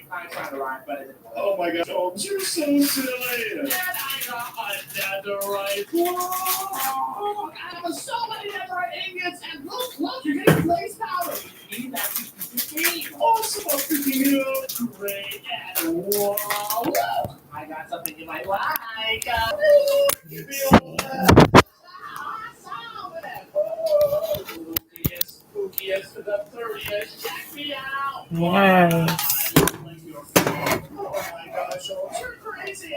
Oh my God, Jones, you're so silly. And I got my netherite. Whoa! I have so many netherite ingots, and look, you're getting blaze powder. You need that to keep awesome, I'm picking it up. Great, and whoa! I got something you might like. Give me all that. Spookiest to the 30th. Check me out. Yes. Oh my gosh, you're crazy.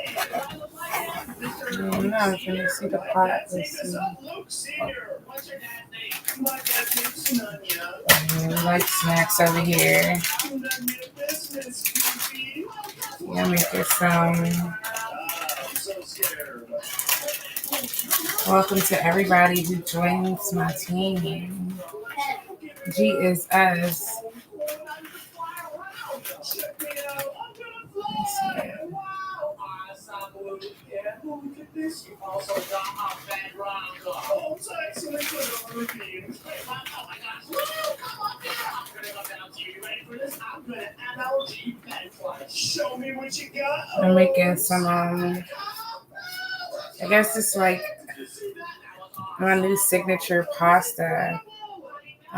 I'm not going to see the pot. Let's see. Luke Sr. What's your dad's name? My dad's name's Nunya. Like snacks over here. Yeah, make it some. I'm so scared. Welcome to everybody who joins my team. G is us. Show me what you got. I'm making some, I guess it's like my new signature pasta. So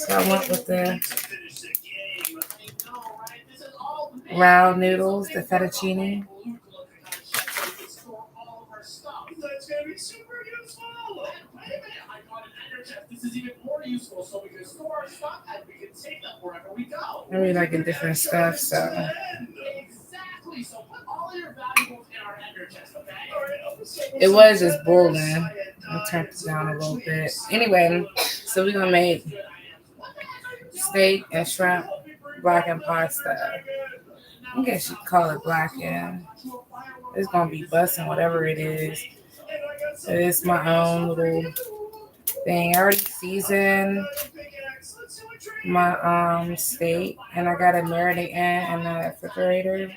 I went with the round noodles, the fettuccine. That's gonna be super useful. Wait a minute, I got an Energest. This is even more useful, so we can store our stuff and we can take them wherever we go. I really liking different stuff, so. Exactly. So put all of your valuables in our Energest, okay? It was just boiling. I turned it down a little bit. Anyway, so we're gonna make steak and shrimp blackened pasta. I guess you call it blackened. It's gonna be busting whatever it is. It's my own little thing. I already seasoned my steak, and I got it marinating in the refrigerator.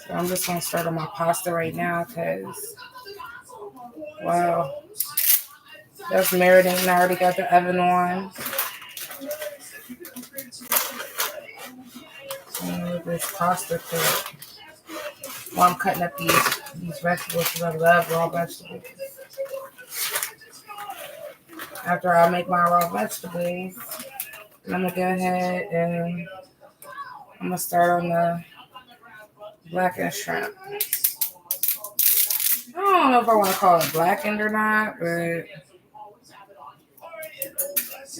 So I'm just gonna start on my pasta right now because wow, that's marinating. I already got the oven on. And this pasta cook. While I'm cutting up these vegetables because I love raw vegetables. After I make my raw vegetables, I'm gonna go ahead and I'm gonna start on the blackened shrimp. I don't know if I want to call it blackened or not, but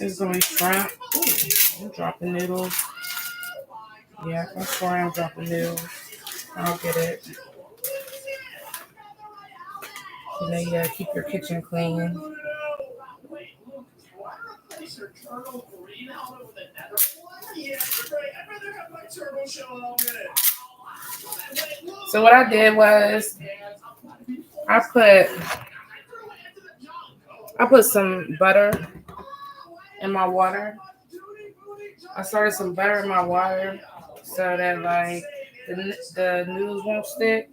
it's gonna be shrimp. Ooh, I'm dropping noodles. Yeah, I'm sure I'm dropping noodles. I'll get it. You know, you gotta keep your kitchen clean. So what I did was I put some butter in my water. I started some butter in my water so that like the noodles won't stick.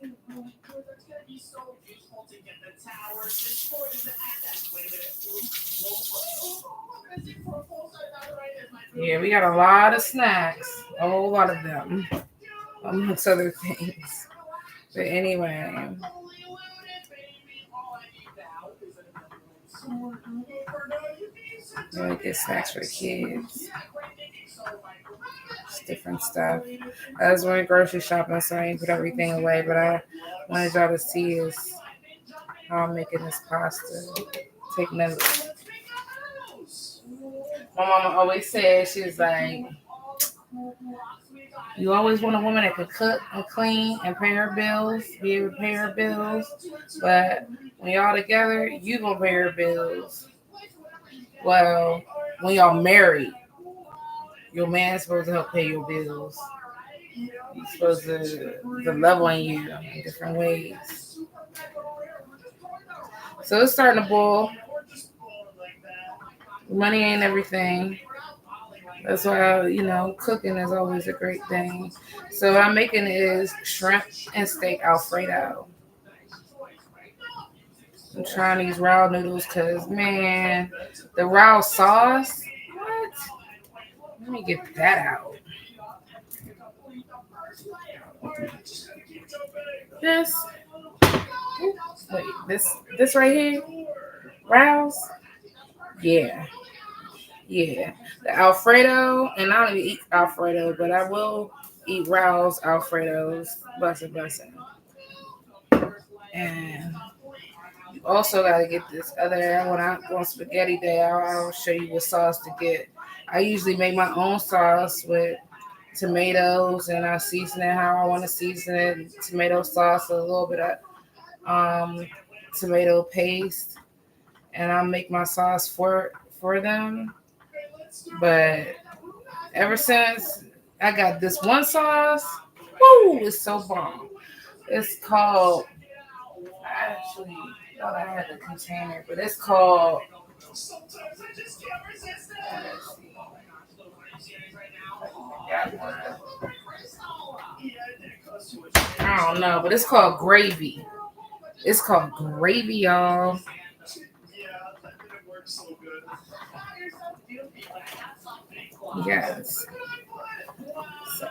Yeah, we got a lot of snacks, a whole lot of them, amongst other things. But anyway, really get snacks for the kids. It's different stuff. I was going grocery shopping, so I didn't put everything away. But I wanted y'all to see is how I'm making this pasta. Take notes. My mama always said, she's like, you always want a woman that can cook and clean and pay her bills, be able to pay her bills. But when y'all together, you gonna pay her bills. Well, when y'all married, your man's supposed to help pay your bills. He's supposed to love on you in different ways. So it's starting to boil. Money ain't everything. That's why, cooking is always a great thing. So what I'm making is shrimp and steak Alfredo. I'm trying these raw noodles because, man, the raw sauce. What? Let me get that out. This. Wait, this right here? Rao's? Yeah. Yeah. The Alfredo, and I don't even eat Alfredo, but I will eat Rao's Alfredos. Bussin'. And also gotta get this other when I go on spaghetti day, I'll show you what sauce to get. I usually make my own sauce with tomatoes and I season it how I want to season it. Tomato sauce, a little bit of tomato paste, and I'll make my sauce for them. But ever since I got this one sauce, woo, it's so bomb. It's called, I actually thought I had the container, but it's called, I don't know, but it's called gravy. It's called gravy, y'all. Yes. So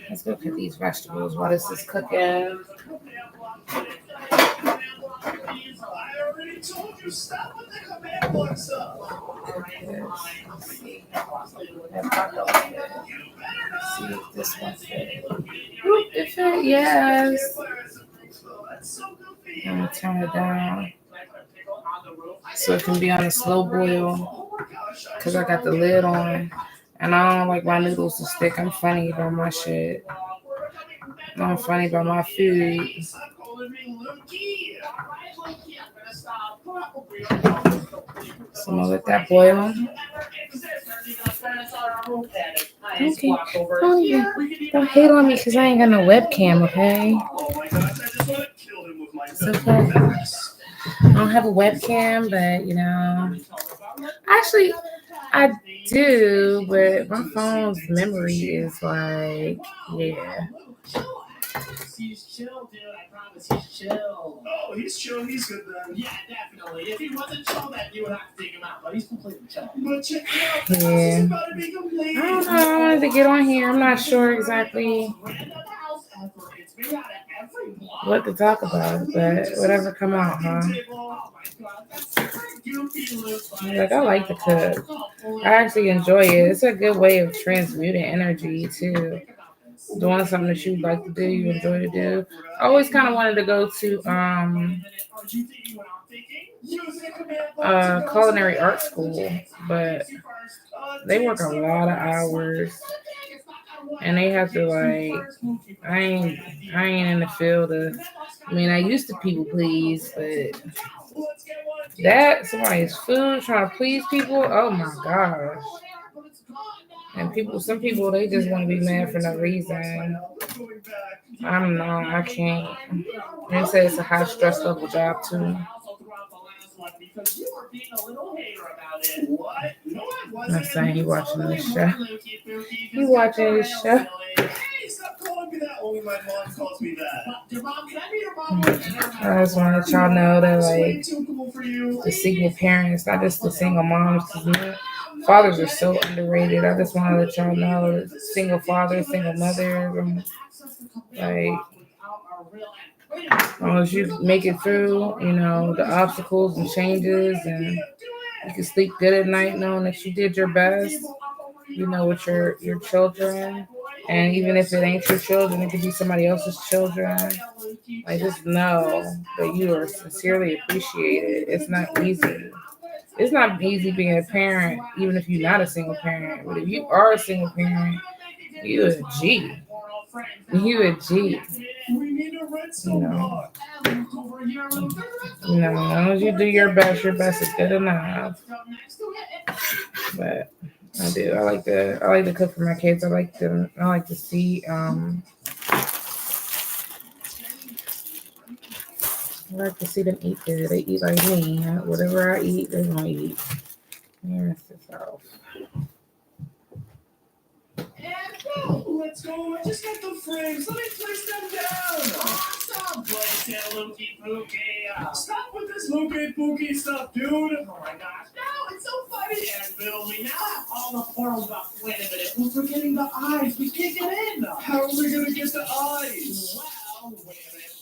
let's go cook these vegetables while this is cooking. See if this one fit. It fit, yes. I'm gonna turn it down so it can be on a slow boil because I got the lid on and I don't like my noodles to stick. I'm funny about my shit. I'm funny about my food. So I'm gonna let that boil. Okay. Don't hate on me because I ain't got no webcam, okay? It's okay. I don't have a webcam, but actually I do, but my phone's memory is like, yeah. He's chill, dude. I promise he's chill. Oh, he's chill. He's good then. Yeah, definitely. If he wasn't chill, then you would have to take him out. But he's completely chill. But check it out. Yeah. I don't know. I wanted to get on here. I'm not sure exactly what to talk about, but whatever come out, huh? Like, I like to cook. I actually enjoy it. It's a good way of transmuting energy too. Doing something that you like to do, you enjoy to do. I always kind of wanted to go to culinary art school, but they work a lot of hours, and they have to I ain't in the field of. I mean, I used to people please, but that somebody's food trying to please people. Oh my gosh. And some people, they just want to be mad for no reason. I don't know. I can't. They say it's a high stress level job too. I'm not saying he watching this show. He watching this show. I just want to let y'all know that the single parents, not just the single moms, fathers are so underrated. I just want to let y'all know that single fathers, single mothers, as long as you make it through, the obstacles and changes, and you can sleep good at night knowing that you did your best, with your children. And even if it ain't your children, it could be somebody else's children. Just know that you are sincerely appreciated. It's not easy. It's not easy being a parent, even if you're not a single parent. But if you are a single parent, you a G. You a G. As long as you do your best is good enough. But I do. I like to cook for my kids. I like to see I like to see them eat good. They eat like me. Whatever I eat, they're gonna eat. Rinse this off. Let's go. I just got the frames. Let me place them down. Awesome. Place it, Lukey Pookie. Stop with this Lukey Pookie stuff, dude. Oh my gosh. No, it's so funny. And Bill, we now have all the portals up. Wait a minute. We're forgetting the eyes. We can't get in. How are we going to get the eyes? Well, wait a minute.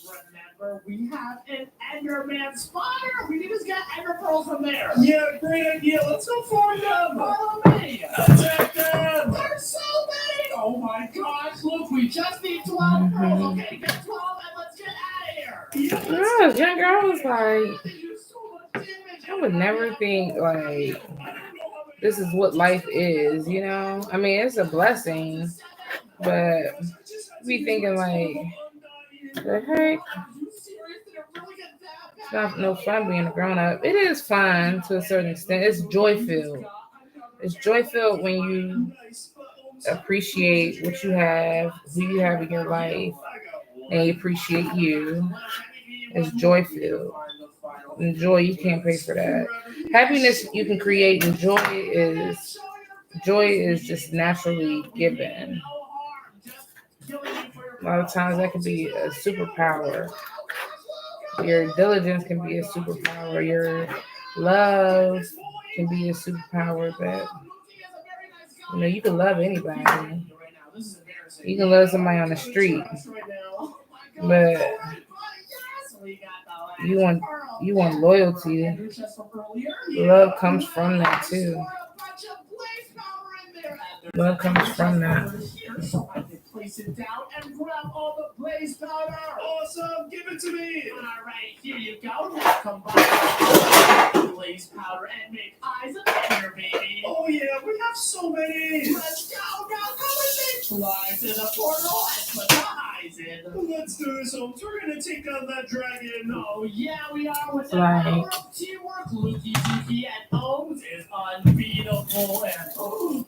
Remember, we have an Enderman spotter. We can just get Ender pearls from there. Yeah, great idea. Let's go find them. Follow me. Attack them. There's so many. Oh my gosh. Look, we just need 12 pearls. Okay, get 12 and let's get out of here. Yeah, young girl was like, I would never think like this is what life is, you know? I mean, it's a blessing, but be thinking like, the heck? It's not no fun being a grown up. It is fun to a certain extent. It's joy filled. It's joy filled when you appreciate what you have, who you have in your life, and they appreciate you. It's joy filled. And joy, you can't pay for that. Happiness you can create, and joy is just naturally given. A lot of times that can be a superpower. Your diligence can be a superpower. Your love can be a superpower. But you can love anybody. You can love somebody on the street, but you want loyalty. Love comes from that too. Love comes from that. Place it down and grab all the blaze powder. Awesome, give it to me. All right, here you go. Now combine the blaze powder and make eyes of Ender, baby. Oh yeah, we have so many. Let's go, now come with me. Fly to the portal and put the eyes in. Let's do this, Holmes. We're gonna take on that dragon. Oh yeah, we are. With the power of teamwork, Lukey, Dookie, and Holmes is unbeatable. And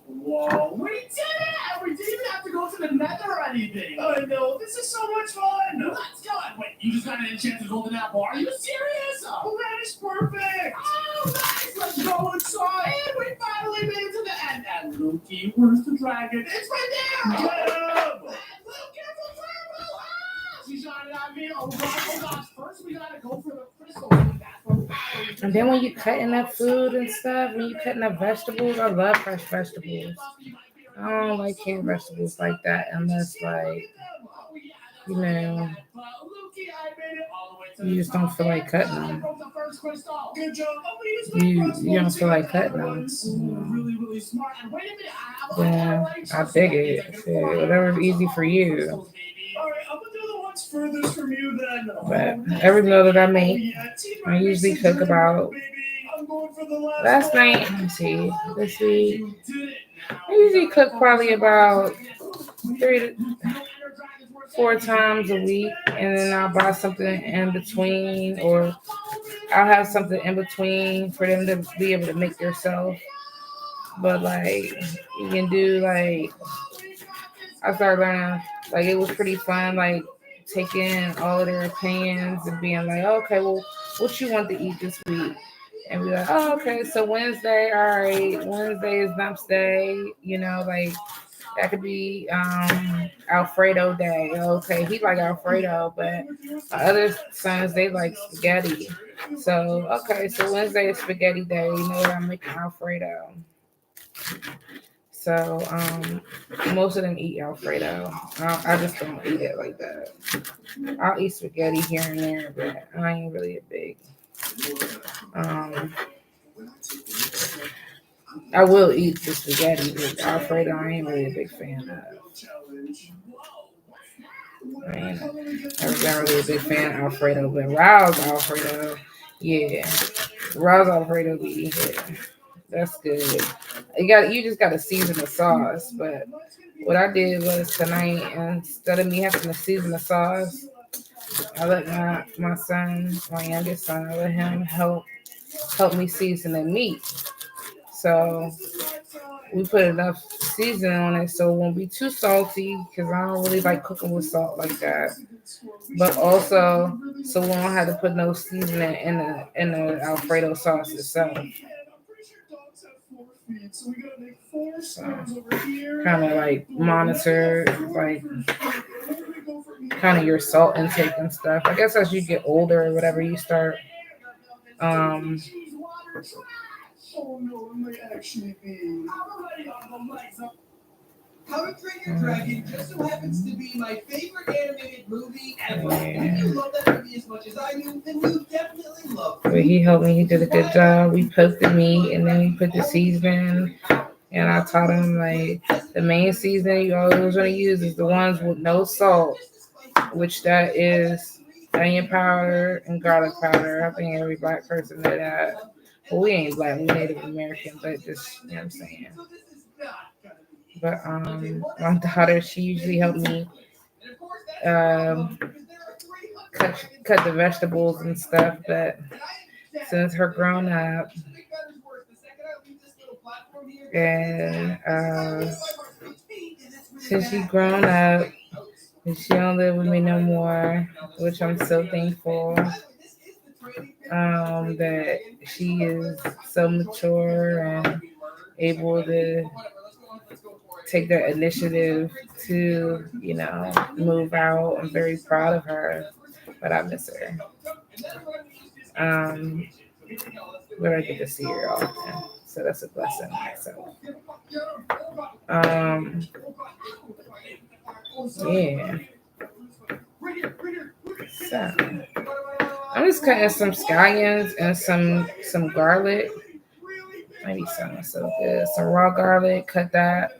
whoa, we did it! We didn't even have to go to the nether or anything. I know, this is so much fun. Let's go. Wait, you just got an enchanted golden apple. Are you serious? Oh, that is perfect. Oh, nice. Let's go inside. And we finally made it to the end. And Lukey, where's the dragon? It's right there. Get him. And Luke, it's a purple. She's shining on me. Oh gosh. First, we gotta go for the crystal. And then when you cutting up food and stuff, when you cutting up vegetables, I love fresh vegetables. I don't like canned vegetables like that unless you just don't feel like cutting them. You don't feel like cutting them. Yeah, I dig it. Shit, whatever's easy for you. But every meal that I make, I usually cook about. Last night, let me see. This week, I usually cook probably about 3 to 4 times a week, and then I'll buy something in between, or I'll have something in between for them to be able to make themselves. But you can do I started learning, it was pretty fun, taking all of their opinions and being like, okay, well, what you want to eat this week? And be like, oh, okay, so Wednesday, all right, Wednesday is Numps Day, that could be Alfredo Day. Okay, he like Alfredo, but my other sons, they like spaghetti. So, okay, so Wednesday is spaghetti day. You know what, I'm making Alfredo. So, most of them eat Alfredo. I just don't eat it like that. I'll eat spaghetti here and there, but I ain't really a big. I will eat the spaghetti, but Alfredo I ain't really a big fan of. I was not really a big fan of Alfredo, but Rao's Alfredo, yeah. Rao's Alfredo be good. That's good. You just gotta season the sauce. But what I did was tonight, instead of me having to season the sauce, I let my son, my youngest son, I let him help me season the meat. So we put enough seasoning on it so it won't be too salty, because I don't really like cooking with salt like that. But also, so we won't have to put no seasoning in the Alfredo sauce itself. feet. So we gotta make 4 squares over here. Kind of like monitor, like kind of your salt intake and stuff. I guess as you get older or whatever, you start Oh no, it might actually be. How to Train Your Dragon just so happens to be my favorite animated movie ever. And if you love that movie as much as I do, then you definitely love it. But he helped me. He did a good job. We poked the meat and then we put the seasoning. And I taught him like the main seasoning you always want to use is the ones with no salt, which that is onion powder and garlic powder. I think every black person know that. Well, we ain't black, we Native American, but just, you know what I'm saying. But my daughter, she usually helped me cut the vegetables and stuff. But since her grown up and since she grown up and she don't live with me no more, which I'm so thankful that she is so mature and able to take that initiative to, you know, move out. I'm very proud of her, but I miss her. But I get to see her often, so that's a blessing myself. Yeah. So I'm just cutting some scallions and some garlic. Maybe something so good. Some raw garlic. Cut that.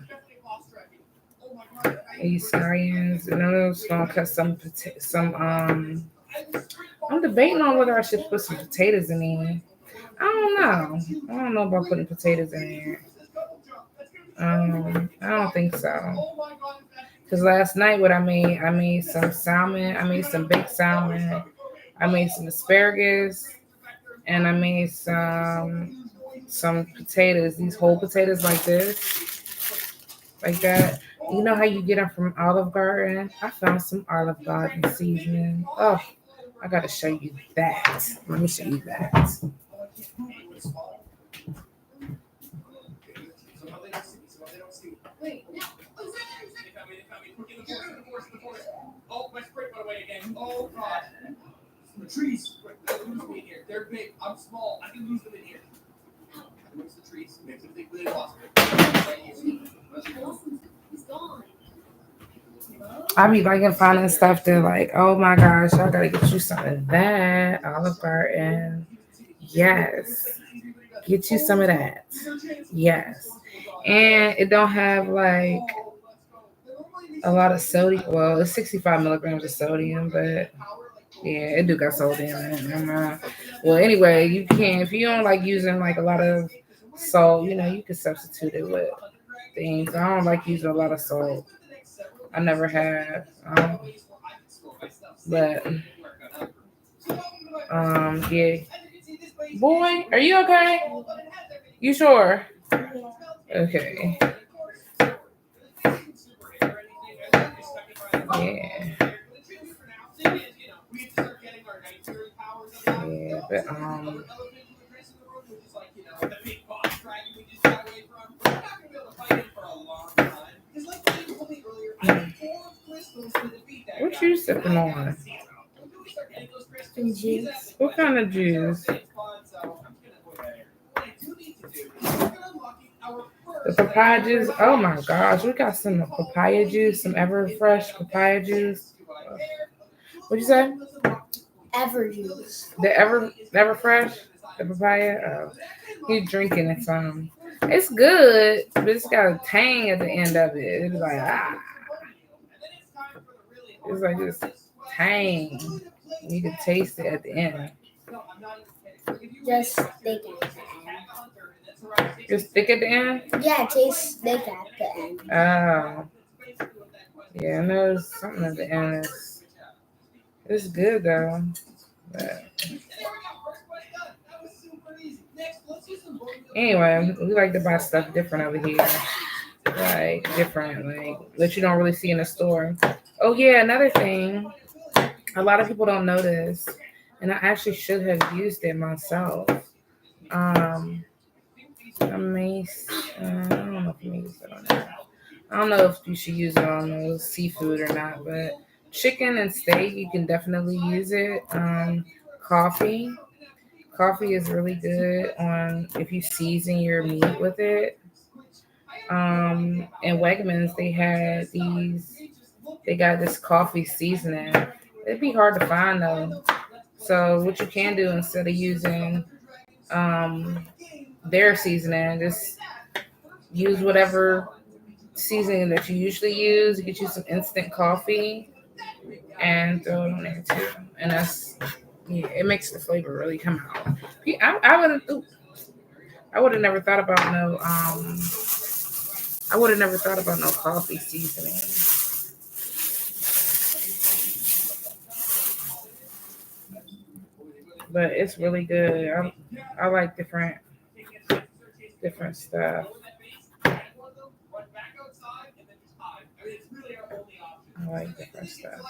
These scallions, and I'm just gonna cut some. I'm debating on whether I should put some potatoes in there. I don't know about putting potatoes in there. I don't think so. Because last night, what I made some salmon. I made some baked salmon. I made some asparagus, and I made some potatoes. These whole potatoes like this, like that. You know how you get them from Olive Garden? I found some Olive Garden seasoning. Oh, I gotta show you that. Let me show you that. Oh, my spray went away again. Oh, God. The trees. Lose me in here. They're big. I'm small. I can lose them in here. Where's the trees? Makes them think they lost it. He's gone. I be liking finding stuff that like, oh my gosh, I gotta get you some of that. Olive Garden. Yes. Get you some of that. Yes. And it don't have like a lot of sodium. Well, it's 65 milligrams of sodium, but yeah, it do got sodium in it. Well, anyway, you can, if you don't like using like a lot of salt, you know, you can substitute it with things. I don't like using a lot of salt. I never have. But yeah. Boy, are you okay? You sure? Okay. Yeah. Yeah, but what you sipping on? Juice. What kind of juice? The papaya juice. Oh my gosh, we got some papaya juice, some Everfresh papaya juice. What'd you say? Everjuice. The Everfresh, the papaya. Oh, he's drinking it. It's good, but it's got a tang at the end of it. It's like it's like this tang. You can taste it at the end. Just thick at the end. Just thick at the end? Yeah, it tastes thick at the end. Oh. Yeah, I know there's something at the end. It's good though. But anyway, we like to buy stuff different over here. Like different, like that you don't really see in the store. Oh yeah, another thing. A lot of people don't know this, and I actually should have used it myself. a mace. I don't know if you may use it on that. I don't know if you should use it on those seafood or not, but chicken and steak, you can definitely use it. Coffee. Coffee is really good on if you season your meat with it. In Wegmans, they got this coffee seasoning. It'd be hard to find though. So what you can do instead of using um, their seasoning, just use whatever seasoning that you usually use. Get you some instant coffee and throw it on there too. And that's yeah, it makes the flavor really come out. Yeah, I would have never thought about no I would have never thought about no coffee seasoning. But it's really good. I like different stuff. I like different stuff.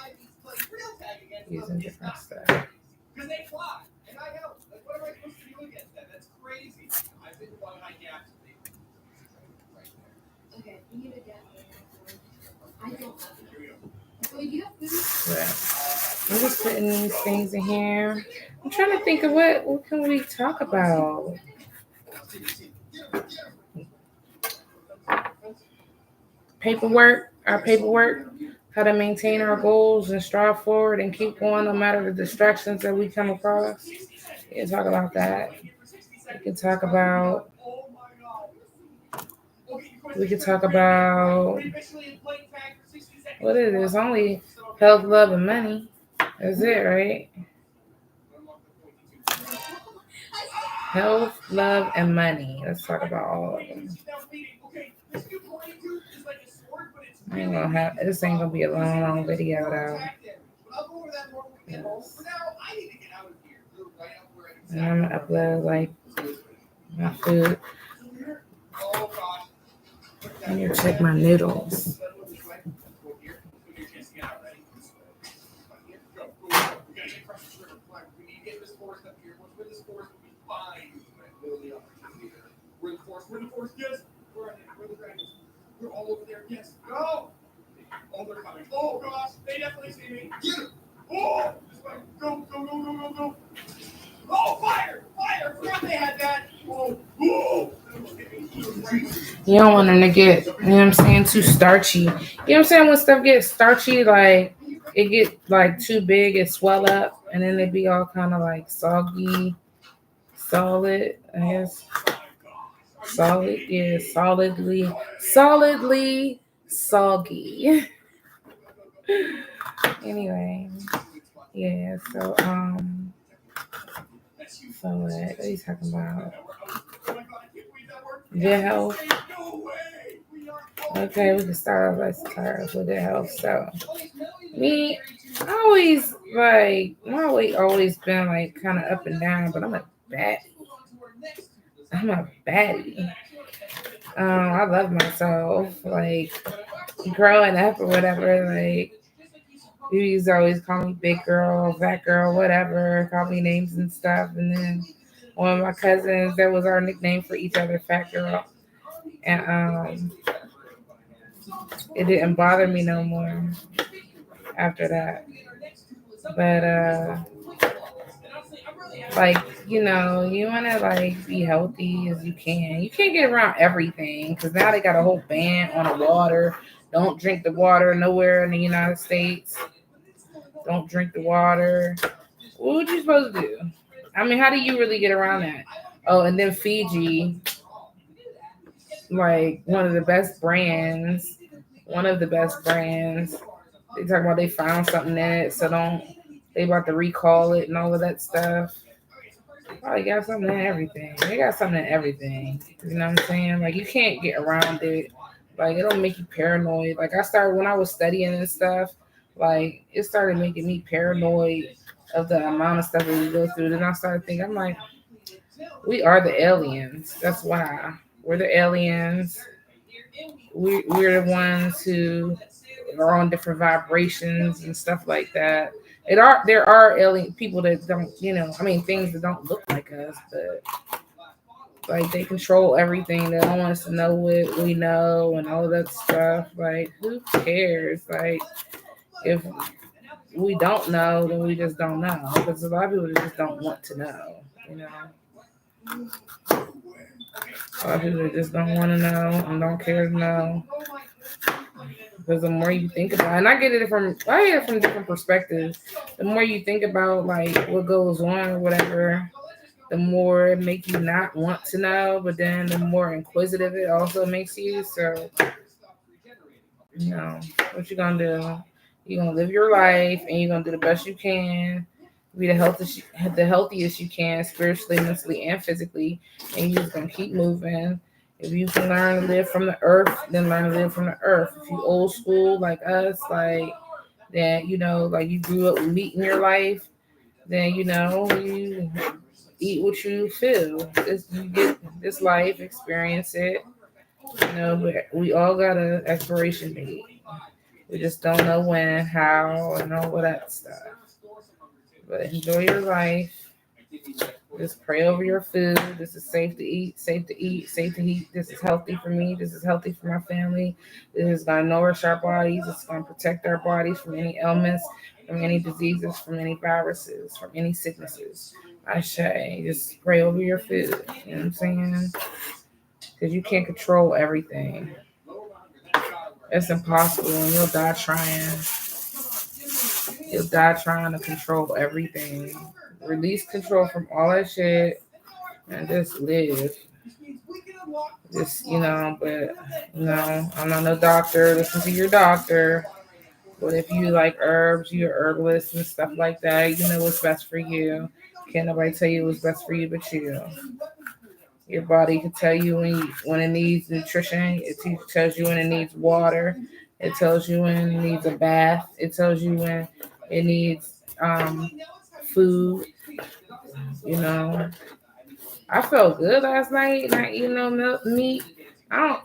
Using different stuff. Because they fly, and I help. Like, what am I supposed to do against that? That's crazy. I've been one high gaps. Okay, you need a gap. I don't. So you have food? But I'm just putting these things in here. I'm trying to think of what can we talk about. Our paperwork, how to maintain our goals and strive forward and keep going no matter the distractions that we come across. We can talk about that. We can talk about what it is. Only health, love, and money. That's it, right? Health, love, and money. Let's talk about all of them. This ain't gonna be a long video though. Yes. And I'm gonna upload like my food. I need to check my noodles. We're all over there. Yes. Go. Oh, they're coming. Oh gosh, they definitely see me. Get him. Oh, this way. Go. Oh, fire! Forgot they had that. Oh. You don't want them to get, you know what I'm saying, too starchy. You know what I'm saying? When stuff gets starchy, like it get like too big, it swell up, and then it be all kind of like soggy, solid, I guess. Solid, yeah, solidly soggy. Anyway, yeah, so what are you talking about? Good health. Okay, we can start off. Let's start off with good health. So, me, I always like my weight always been like kind of up and down, but I'm a baddie. I love myself. Like growing up or whatever, like you used to always call me big girl, fat girl, whatever, call me names and stuff. And then one of my cousins, that was our nickname for each other, fat girl. And it didn't bother me no more after that. But like, you want to like be healthy as you can. You can't get around everything because now they got a whole ban on the water. Don't drink the water nowhere in the United States. Don't drink the water. What would you supposed to do? I mean, how do you really get around that? Oh, and then Fiji, like one of the best brands. They talk about they found something in it, so they about to recall it and all of that stuff. Probably got something in everything. They got something in everything. You know what I'm saying? Like you can't get around it. Like it'll make you paranoid. Like I started when I was studying and stuff. Like it started making me paranoid of the amount of stuff that we go through. Then I started thinking, I'm like, we are the aliens. That's why we're the aliens. We're the ones who are on different vibrations and stuff like that. There are alien people that don't, things that don't look like us, but Like they control everything. They don't want us to know what we know and all that stuff. Like who cares? Like if we don't know, then we just don't know. Because a lot of people just don't want to know. You know, a lot of people just don't want to know and don't care to know. Because the more you think about it, and I get it from different perspectives. The more you think about like what goes on or whatever, the more it makes you not want to know, but then the more inquisitive it also makes you. So, you know, what you gonna do? You're gonna live your life and you're gonna do the best you can, be the healthiest you can, spiritually, mentally, and physically, and you're just gonna keep moving. If you can learn to live from the earth, then learn to live from the earth. If you old school like us, like that, you know, like you grew up with meat in your life, then you know you eat what you feel. You get this life, experience it. You know, but we all got an expiration date. We just don't know when, how, and all of that stuff. But enjoy your life. Just pray over your food. This is safe to eat, safe to eat, safe to eat. This is healthy for me. This is healthy for my family. This is going to nourish our bodies. It's going to protect our bodies from any ailments, from any diseases, from any viruses, from any sicknesses. I say, just pray over your food. You know what I'm saying? Because you can't control everything. It's impossible, and you'll die trying. You'll die trying to control everything. Release control from all that shit and just live. Just, you know, but, you know, I'm not no doctor. Listen to your doctor. But if you like herbs, you're herbalist and stuff like that, you know what's best for you. Can't nobody tell you what's best for you but you. Your body can tell you when it needs nutrition. It tells you when it needs water. It tells you when it needs a bath. It tells you when it needs food. You know, I felt good last night not eating no meat. I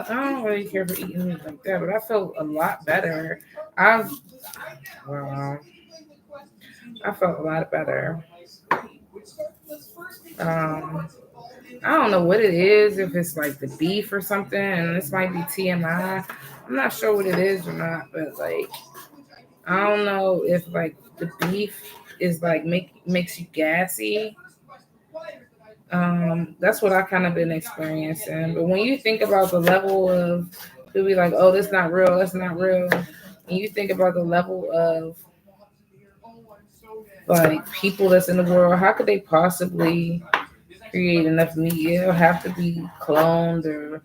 don't really care for eating meat like that, but I felt a lot better. Well, I felt a lot better. I don't know what it is, if it's like the beef or something, and this might be TMI. I'm not sure what it is or not, but like I don't know if like the beef is like makes you gassy. That's what I kind of been experiencing. But when you think about the level of you'll be like, oh, that's not real, that's not real. And you think about the level of like people that's in the world, how could they possibly create enough meat? It'll have to be cloned or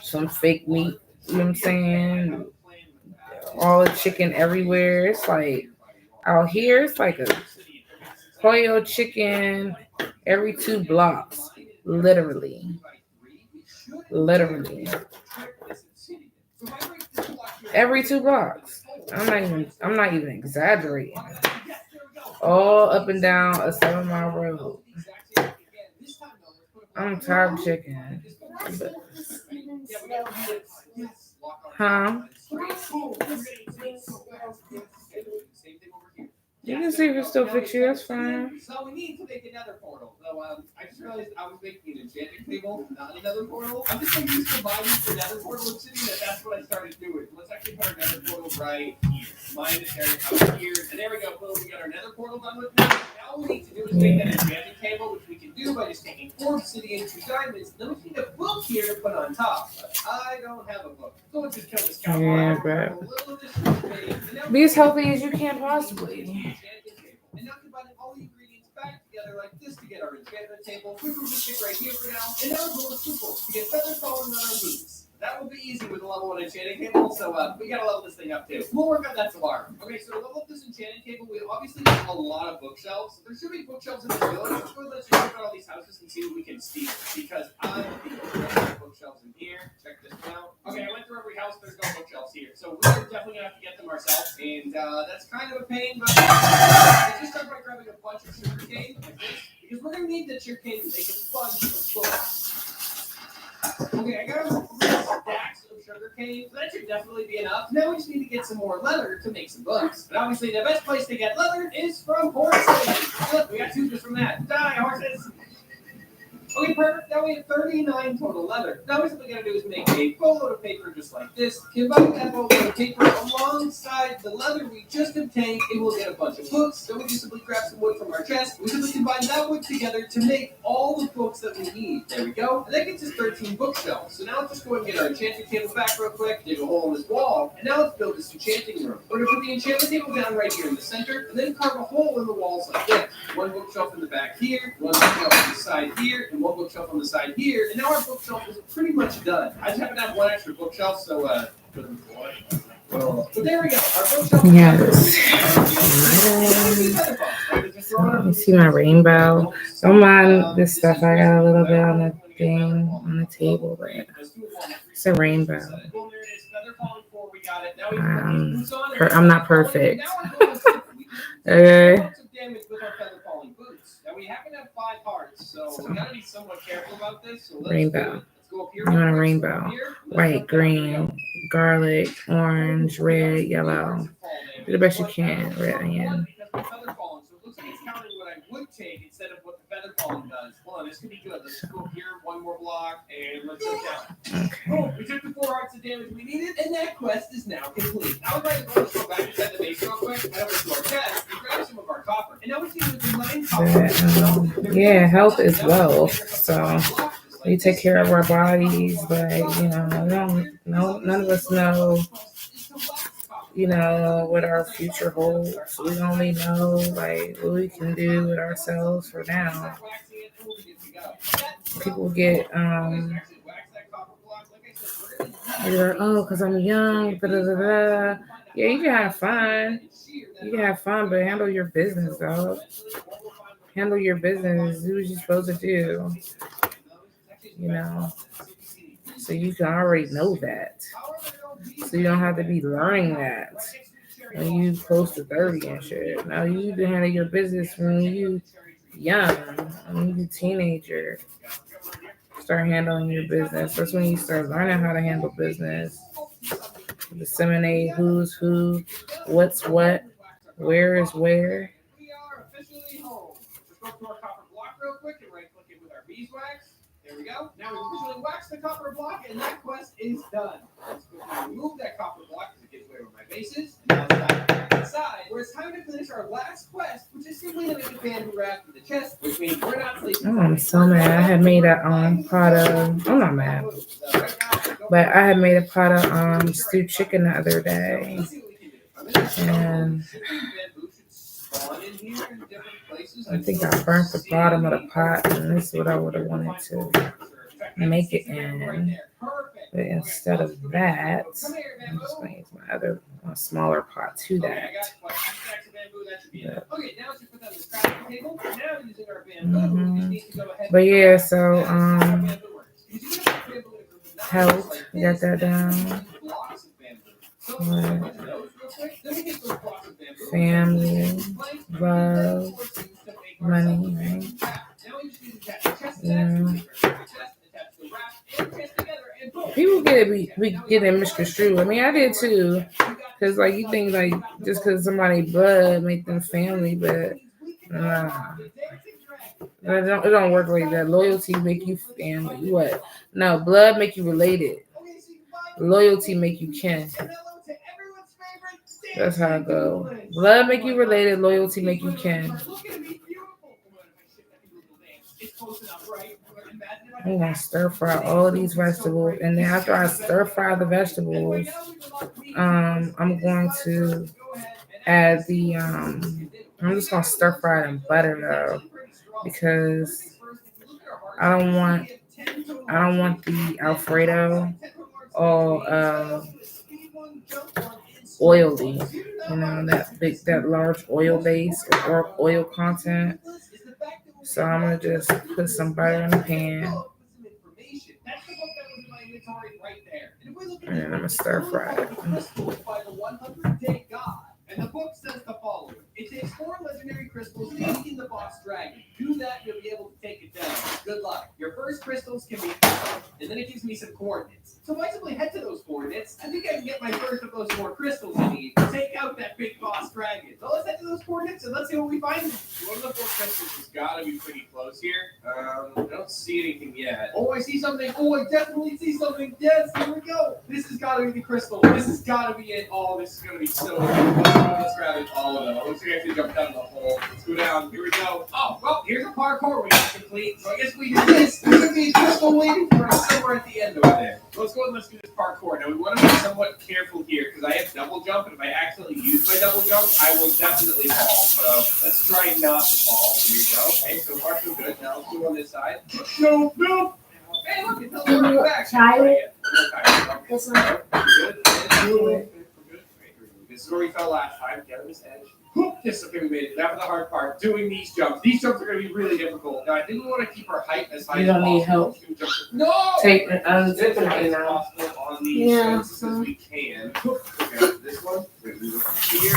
some fake meat. You know what I'm saying? All the chicken everywhere. It's like out here, it's like a pollo chicken every 2 blocks. Literally. Every 2 blocks. I'm not even exaggerating. All up and down a 7-mile road. I'm tired of chicken. But, huh? You can see if it still fits you, that's fine. So we need to make another portal. So I just realized I was making an enchanting table, not another portal. I'm just going to use combining for another portal of city, that's what I started doing. Let's actually put our nether portal right here. Mine is out here. And there we go. Boom, we got our nether portal done with that. Now all we need to do is make an enchanting table, which we can do by just taking 4 obsidian, 2 diamonds. Then we need a book here to put on top. But I don't have a book. So let's just kill this cow. Yeah, but be as healthy as you can possibly. And now combining all the ingredients back together like this to get our enchantment table. We can just stick right here for now. And now we're going simple to get feathers falling on our boots. That will be easy with a level 1 enchanting table, so we gotta level this thing up too. We'll work on that tomorrow. Okay, so to level up this enchanting table, we obviously have a lot of bookshelves. There should be bookshelves in this village. Let's go let's check out all these houses and see what we can steal. Because I think there's bookshelves in here. Check this out. Okay, I went through every house, there's no bookshelves here. So we're definitely gonna have to get them ourselves. And that's kind of a pain, but let's just start by grabbing a bunch of sugarcane like this. Because we're gonna need the sugarcane to make a sponge of books. Okay, I got 3 stacks of sugarcane, so that should definitely be enough. Now we just need to get some more leather to make some books. But obviously the best place to get leather is from horses. Look, we got 2 just from that. Die, horses! Okay, perfect. Now we have 39 total leather. Now we're simply going to do is make a boatload of paper just like this. Combine that boatload of paper alongside the leather we just obtained, and we'll get a bunch of books. Then we just simply grab some wood from our chest. We simply combine that wood together to make all the books that we need. There we go. And that gets us 13 bookshelves. So now let's just go ahead and get our enchanting table back real quick, dig a hole in this wall, and now let's build this enchanting room. We're going to put the enchantment table down right here in the center, and then carve a hole in the walls like this. One bookshelf in the back here, one bookshelf on the side here, and one bookshelf on the side here. And now our bookshelf is pretty much done. I just happen to have one extra bookshelf, so but there we go. Our bookshelf Let me see my rainbow. Don't mind this stuff. I got a little bit on the thing on the table, but it's a rainbow. I'm not perfect. Okay. Now we happen to have 5 hearts, so we gotta be somewhat careful about this. So Rainbow. go up here. You want a rainbow? White, green, garlic, orange, red, yellow. Do the best you can. Red onion. So it looks like it's counting what I would take instead of what the feather falling does. Hold on, this could be good. Let's go here, one more block, and let's go down. Okay. Oh, we took the 4 hearts of damage we needed, and that quest is now complete. I would like to go back inside the base real quick, head over to our chest, and grab some of our copper. And now we see the 9 copper. Yeah, health is wealth. So we take care of our bodies, but none of us know, what our future holds. We only know what we can do with ourselves for now. People get they're like, oh, because I'm young, Yeah, you can have fun. But handle your business, dog. Handle your business. Do what you're supposed to do. So you can already know that. So you don't have to be learning that when you close to 30 and shit. Now you can handle your business when you young, when you teenager. Start handling your business. That's when you start learning how to handle business. Disseminate who's who, what's what, where is where. We are officially home. Let's go to our copper block real quick and right click it with our beeswax. There we go. Now we officially wax the copper block, and that quest is done. Let's go ahead and remove that copper block because it gives way where my base is. And now it's back inside, where it's time to finish our last quest, which is simply to make a bamboo raft in the chest, which means we're not placing. Oh, I'm so mad. I had made a pot of. I'm not mad, but I had made a pot of stewed chicken the other day, and I think I burnt the bottom of the pot, and this is what I would have wanted to make it in. But instead of that, I'm just going to use my smaller pot to that. But yeah, so health, got that down. Family, love, money, right? Yeah. People get it misconstrued. I mean, I did too, because you think just because somebody blood make them family, but nah, it don't work like that. Loyalty make you family. What? No, blood make you related. Loyalty make you kin. That's how it go. Blood make you related. Loyalty make you kin. I'm gonna stir fry all of these vegetables, and then after I stir fry the vegetables, I'm going to add the I'm just gonna stir fry it in butter though, because I don't want the Alfredo all oily, that large oil base or oil content. So I'm gonna just put some butter in the pan, and then I'm gonna stir fry it. And the book says the following: it takes 4 legendary crystals to weaken the boss dragon. Do that, you'll be able to take it down. Good luck. Your first crystals can be and then it gives me some coordinates. So if I simply head to those coordinates, I think I can get my first of those 4 crystals I need to take out that big boss dragon. So let's head to those coordinates and let's see what we find. One of the 4 crystals has got to be pretty close here. I don't see anything yet. Oh, I see something. Oh, I definitely see something. Yes, here we go. This has got to be the crystal. This has got to be it. Oh, this is going to be so good. Let's grab it, all of them. Looks like I have to jump down the hole. Let's go down. Here we go. Oh, well, here's a parkour we got to complete. So I guess we do this. There's going to be a crystal waiting for us somewhere at the end over there. Let's go and let's do this parkour. Now, we want to be somewhat careful here because I have double jump, and if I accidentally use my double jump, I will definitely fall. So let's try not to fall. There you go. Okay, so far so good. Now let's do on this side. No, no. Hey, look, it's teleporting back. Try it. Okay. This one. Good. Good. This is where we fell last time. Get on this edge. Yes, okay, we made it. Now for the hard part, doing these jumps. These jumps are going to be really difficult. Now, I think we want to keep our height as high You as don't need possible. No! Take unzip As it high as now. possible on these Yeah. fences as we can. Okay, this one. We're going to move it here.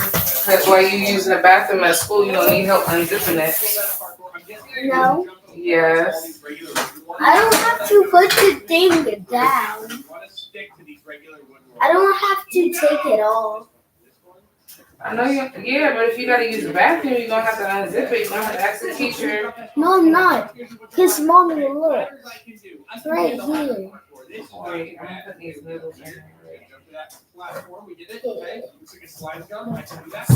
That's why you using the bathroom at school. You don't need help unzipping it. No. Yes. I don't have to put the thing down. I don't have to take it off. I know you. Yeah, but if you gotta use the bathroom, you're gonna have to unzip it. You're gonna have to ask the teacher. No, I'm not. His mom will look. Right here. Wait, I'm gonna put these noodles in there. Platform, we did it. Okay, looks like a slide gun. I can do that.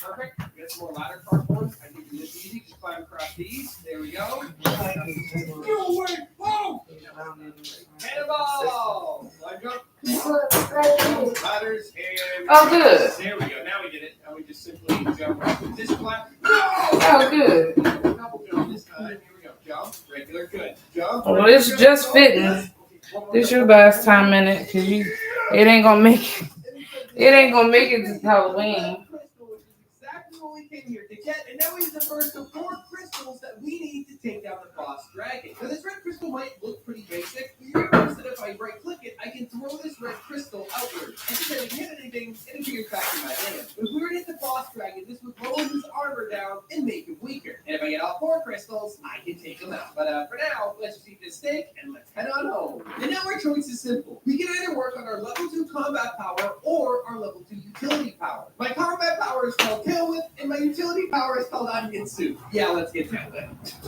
Perfect. We got some more ladder platforms. I can do this easy. Just climb across these. There we go. No way! Whoa! Cannonball! Slide jump. Look, right here. Ladders and. Oh, good. There we go. Now we did it. Now we just simply jump up with this platform. Oh, good. Double jump this time. Here we go. Jump. Regular. Good. Jump. Well, it's just fitting. This your last time minute, cause it ain't gonna make it. It ain't gonna make it to Halloween. Exactly what we came here to get, and now we have the first of 4 crystals that we need to take down the boss dragon. Now this red crystal might look pretty basic, but you're gonna notice that if I right click it, I can throw this red crystal outward. And if I didn't hit anything, it appears back in my hand. If we were to hit the boss dragon, this would lower his armor down and make him weaker. And if I get all 4 crystals, I can take him out. But for now, let's just eat this steak and let's head on home. And now our choice is simple. We can either work on our level 2 combat power or our level 2 utility power. My combat power is called Kill With, and my utility power is called Onion Soup. Yeah, let's get that then. I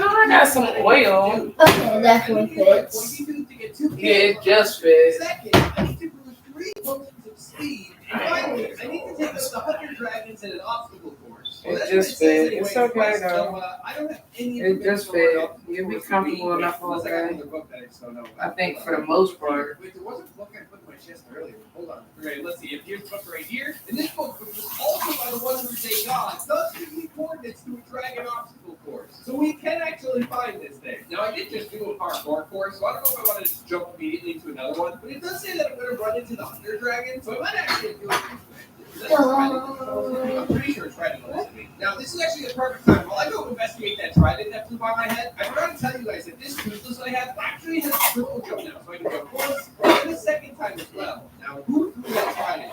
know I got some oil. Okay, definitely fits. Yeah, it just fits. Second, I need to brew 3 potions of speed. And finally, I need to take out the 100 dragons in an obstacle course. It that's just what says fit. It's anyway, okay, so, though. I don't have any It just fit. You'll be comfortable enough all day. I think for the most part. Wait, there wasn't a book I put in my chest earlier. Hold on. Okay, let's see. Here's the book right here. And this book was also by the 100-day god. Does give me coordinates to a dragon obstacle course. So we can actually find this thing. Now, I did just do a parkour course, so I don't know if I want to just jump immediately into another one. But it does say that I'm going to run into the Thunder Dragon, so I might actually do it. I'm pretty sure Trident will listen to me. Now, this is actually the perfect time. While I go investigate that Trident that flew by my head, I forgot to tell you guys that this toothless I have actually has a triple jump now, so I can go once and a second time as well. Now, who threw that Trident?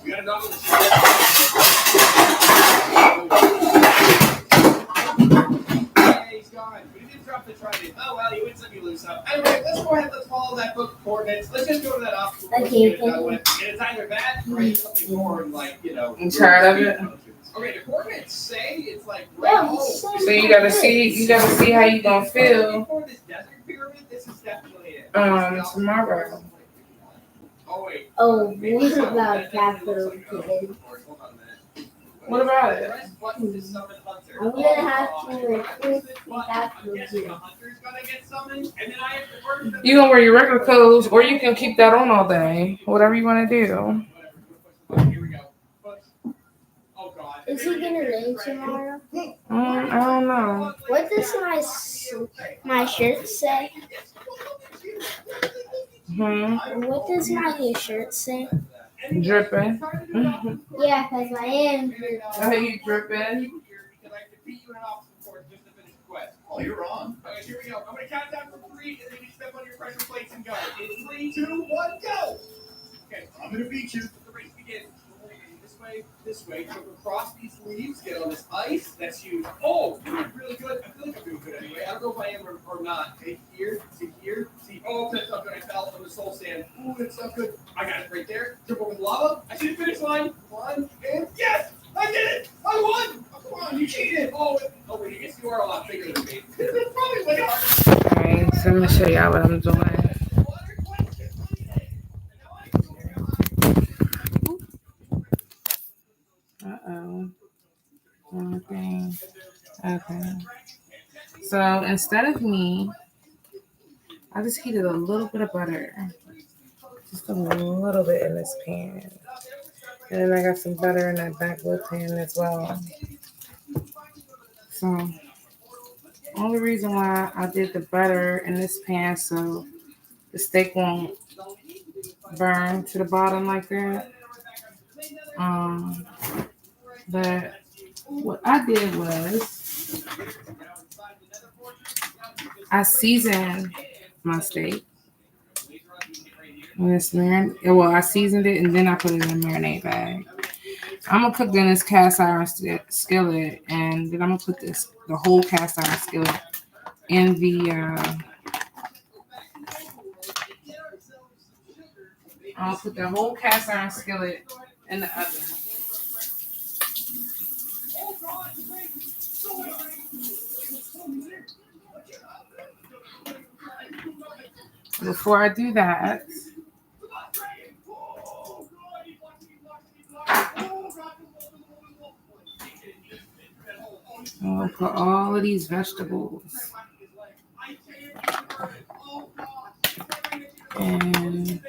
We got another Hey, he's gone. We didn't drop the Trident. Oh, well, you win some, you lose some. Anyway, let's go ahead. Let's follow that book of coordinates. Let's just go to that obstacle. Okay, And it's either that or it's something more like, I'm tired of it. Okay, the coordinates say it's like Yeah, home. So you gotta see how you gonna feel Before this desert pyramid, this is definitely it. tomorrow. Oh wait. Oh, what about capital kid? Hold on a minute. What about it? Press button to summon Hunter. I'm gonna have to recruit the I'm capital guessing kid. a Hunter's gonna get summoned, and then I have to burn them. You gonna wear your regular clothes, or you can keep that on all day. Whatever you wanna do. Whatever. Here we go. Oh god. Is he gonna rain tomorrow? I don't know. What does my shirt say? What does my shirt say? Dripping. Yeah, because I am. Are you dripping? Oh, you're on. Okay, here we go. I'm gonna count down from 3, and then you step on your pressure plates and go. In 3, 2, 1, go! Okay, I'm gonna beat you. The race begins. This way, jump across these leaves, get on this ice. That's huge. Oh, really good. I feel like I'm doing good anyway. I don't know if I am or not. Okay, here, see. Oh, that's not good. I fell on the soul sand. Ooh, that's not good. I got it right there. Jump over the lava. I see the finish line. Come on, and yes, I did it. I won. Oh, come on, you cheated. Oh, wait, I guess you are a lot bigger than me. It's probably way harder. Alright, so I'm gonna show y'all what I'm doing. Uh-oh. One thing. Okay. So instead of me, I just heated a little bit of butter. Just a little bit in this pan. And then I got some butter in that backwood pan as well. So only reason why I did the butter in this pan so the steak won't burn to the bottom like that. But what I did was I seasoned my steak. I seasoned it and then I put it in a marinade bag. I'm gonna cook in this cast iron skillet, and then I'm gonna put the whole cast iron skillet in I'll put the whole cast iron skillet in the oven. Before I do that, I'm gonna put all of these vegetables and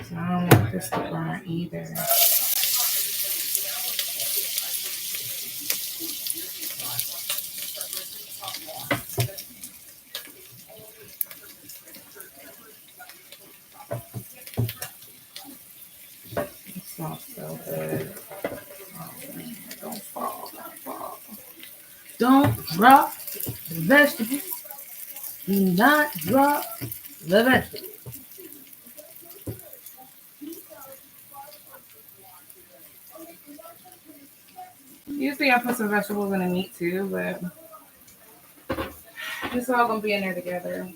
so I don't want this to burn either. It smells so good. Oh, man. Don't fall. Don't drop the vegetables. Do not drop the vegetables. Usually I put some vegetables in the meat too, but it's all gonna be in there together.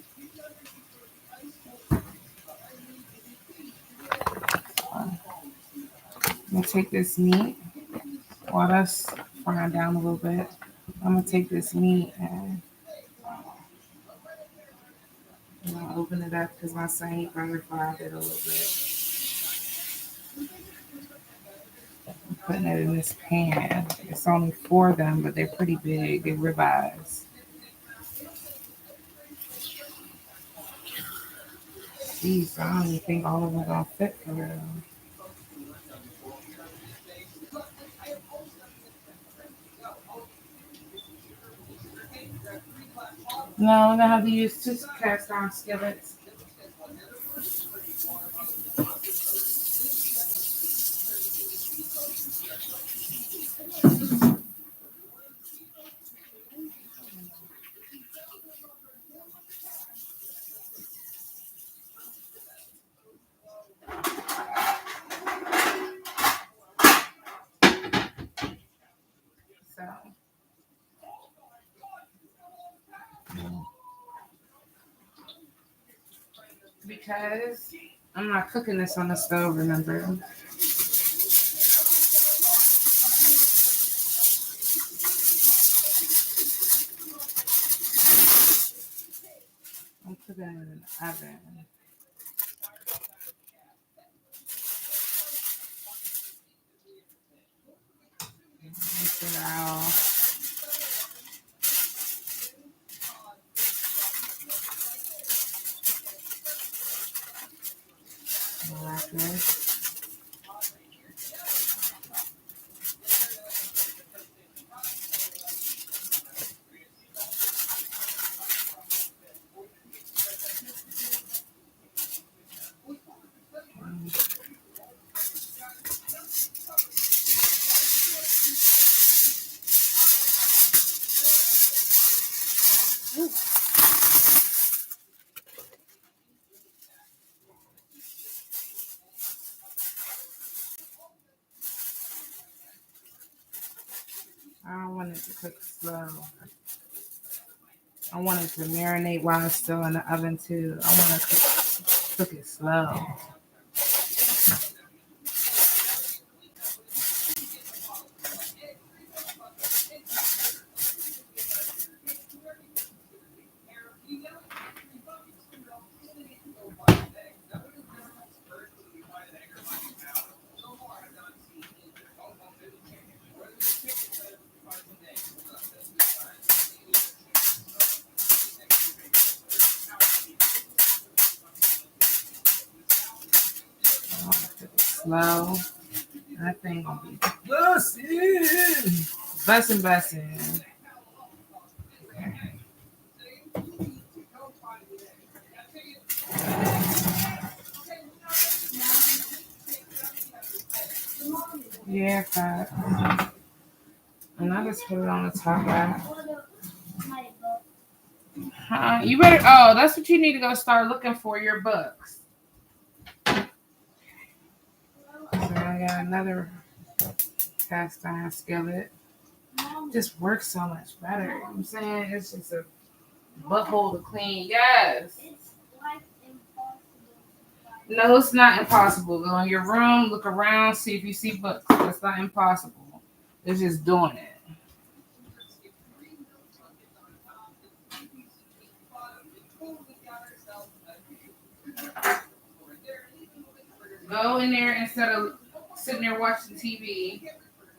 I'm gonna take this meat while that's frying down a little bit. I'm gonna take this meat and open it up because my son he probably fried it a little bit. I'm putting it in this pan. It's only 4 of them, but they're pretty big. They're ribeyes. Jeez, I don't even think all of them are gonna fit for real. No, I'm gonna have to use 2 cast iron skillets. Because I'm not cooking this on the stove, remember? I'm cooking it in the oven. Mix it out. Like this. want it to cook slow. I want it to marinate while it's still in the oven too. I want to cook it slow. Slow. That thing gonna be bussin'. Bussin'. Okay. Yeah, fat. And I just put it on the top rack. You better. Oh, that's what you need to go start looking for, your books. So I got another cast iron skillet. Just works so much better. You know what I'm saying? It's just a butthole to clean. Yes. No, it's not impossible. Go in your room, look around, see if you see books. It's not impossible. It's just doing it. Go in there instead of sitting there watching TV.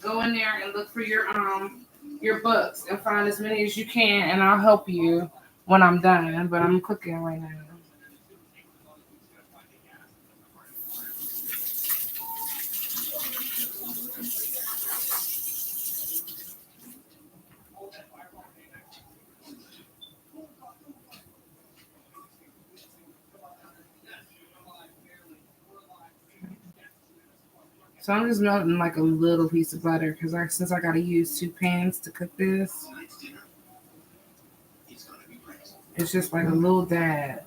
Go in there and look for your books and find as many as you can, and I'll help you when I'm done. But I'm cooking right now. So I'm just melting like a little piece of butter because since I got to use 2 pans to cook this, it's just like a little dab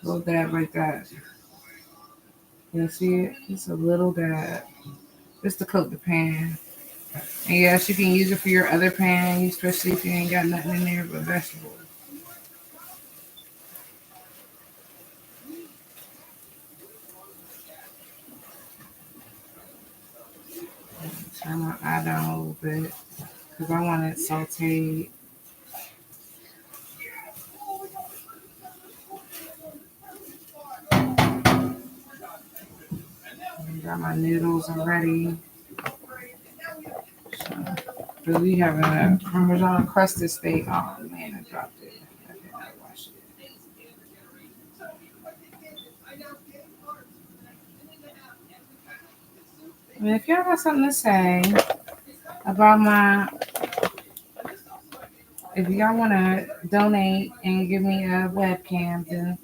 like that. You see it? Just a little dab, just to coat the pan. And yes, you can use it for your other pan, especially if you ain't got nothing in there but vegetables. Turn my eye down a little bit because I want it sauteed. Got my noodles already. So we have a Parmesan crusted steak. Oh man, I dropped it. I did not wash it. And if y'all got something to say about if y'all want to donate and give me a webcam, then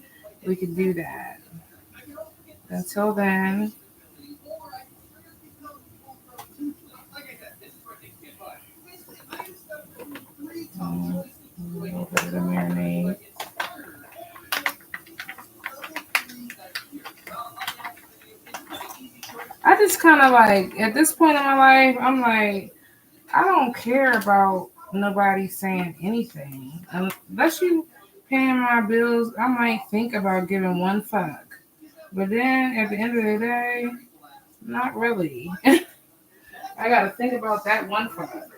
we can do that. Until then, a little bit of the marinade. I just kind of like, at this point in my life, I'm like, I don't care about nobody saying anything. Unless you paying my bills, I might think about giving one fuck. But then at the end of the day, not really. I got to think about that one fuck.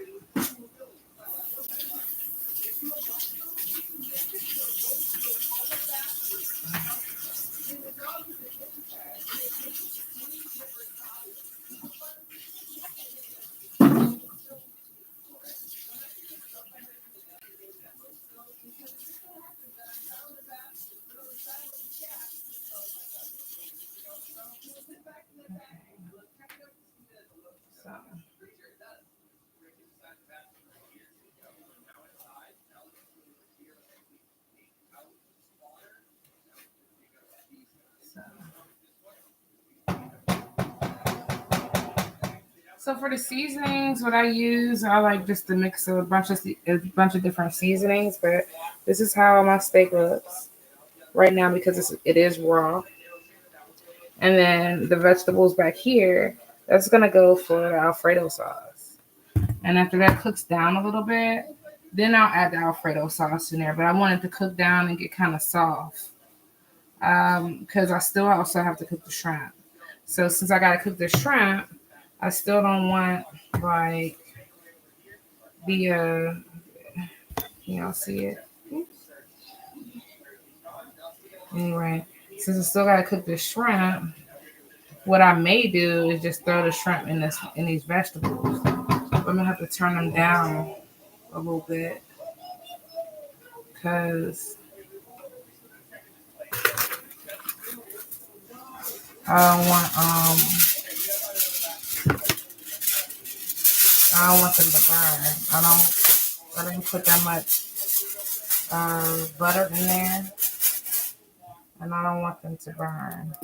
So for the seasonings, what I use, I like just to mix a bunch of different seasonings. But this is how my steak looks right now because it is raw. And then the vegetables back here, that's gonna go for the Alfredo sauce. And after that cooks down a little bit, then I'll add the Alfredo sauce in there. But I want it to cook down and get kind of soft. Because I still also have to cook the shrimp. So since I gotta cook the shrimp, I still don't want like the see it. Anyway, since I still gotta cook the shrimp, what I may do is just throw the shrimp in these vegetables. I'm gonna have to turn them down a little bit because I don't want them to burn. I didn't put that much butter in there, and I don't want them to burn.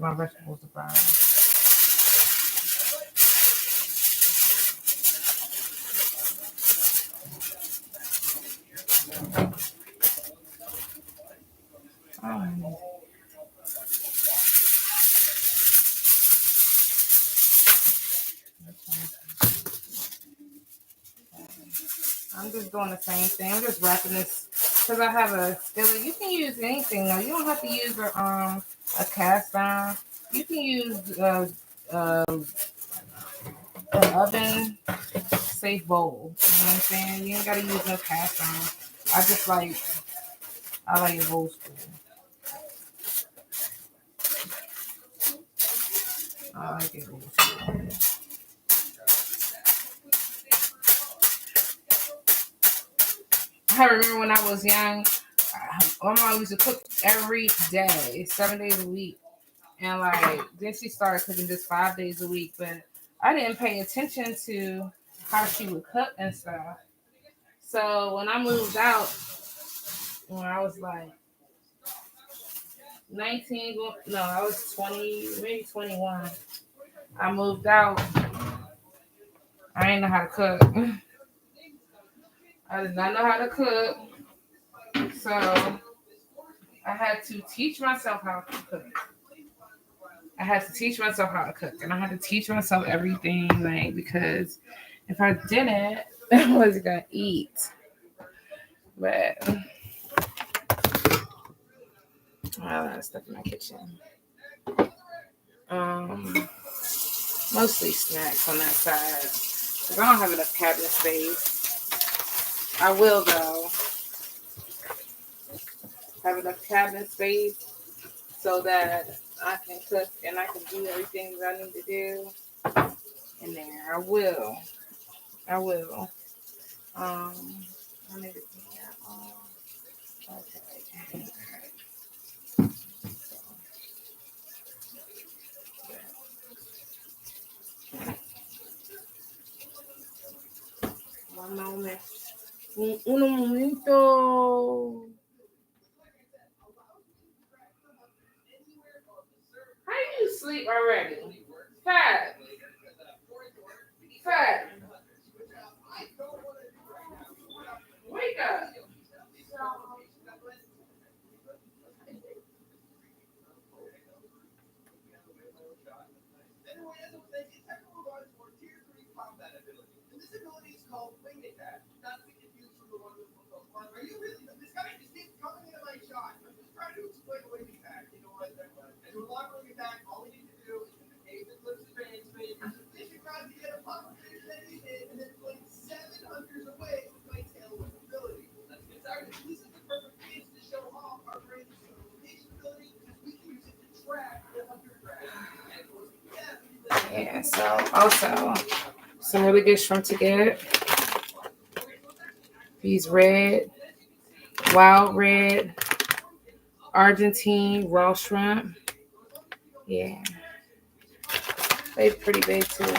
My vegetables to burn. I'm just doing the same thing. I'm just wrapping this because I have a skillet. You can use anything though. You don't have to use a cast iron. You can use an oven safe bowl. You know what I'm saying? You ain't gotta use no cast iron. I like it old school. I like it old school. I remember when I was young, my mom used to cook every day, 7 days a week. And then she started cooking just 5 days a week. But I didn't pay attention to how she would cook and stuff. So when I moved out, when I was like 19, no, I was 20, maybe 21. I moved out. I didn't know how to cook. I did not know how to cook. So I had to teach myself how to cook. And I had to teach myself everything, because if I didn't, I wasn't gonna eat. But a lot of stuff in my kitchen. Mostly snacks on that side. Because I don't have enough cabinet space. I will though have enough cabinet space so that I can cook and I can do everything that I need to do in there. I will. I need to clean that off. Okay. One moment. Un momento. How do you sleep already? Fat. Wake up. Are you really? This guy just keeps coming into my shot. I'm just trying to explain away the fact. You know what? And we're not going back. All we need to do is in the case that lives in Spain, there's a fishing rod to get a puffer fish that he did, and then playing 7 hunters away with my tail with ability. That's exactly. This is the perfect case to show off our brain's location ability because we can use it to track the hunter track. And of course, Yeah, so also some really good shrimp to get. These wild red, Argentine raw shrimp. Yeah. They pretty big too.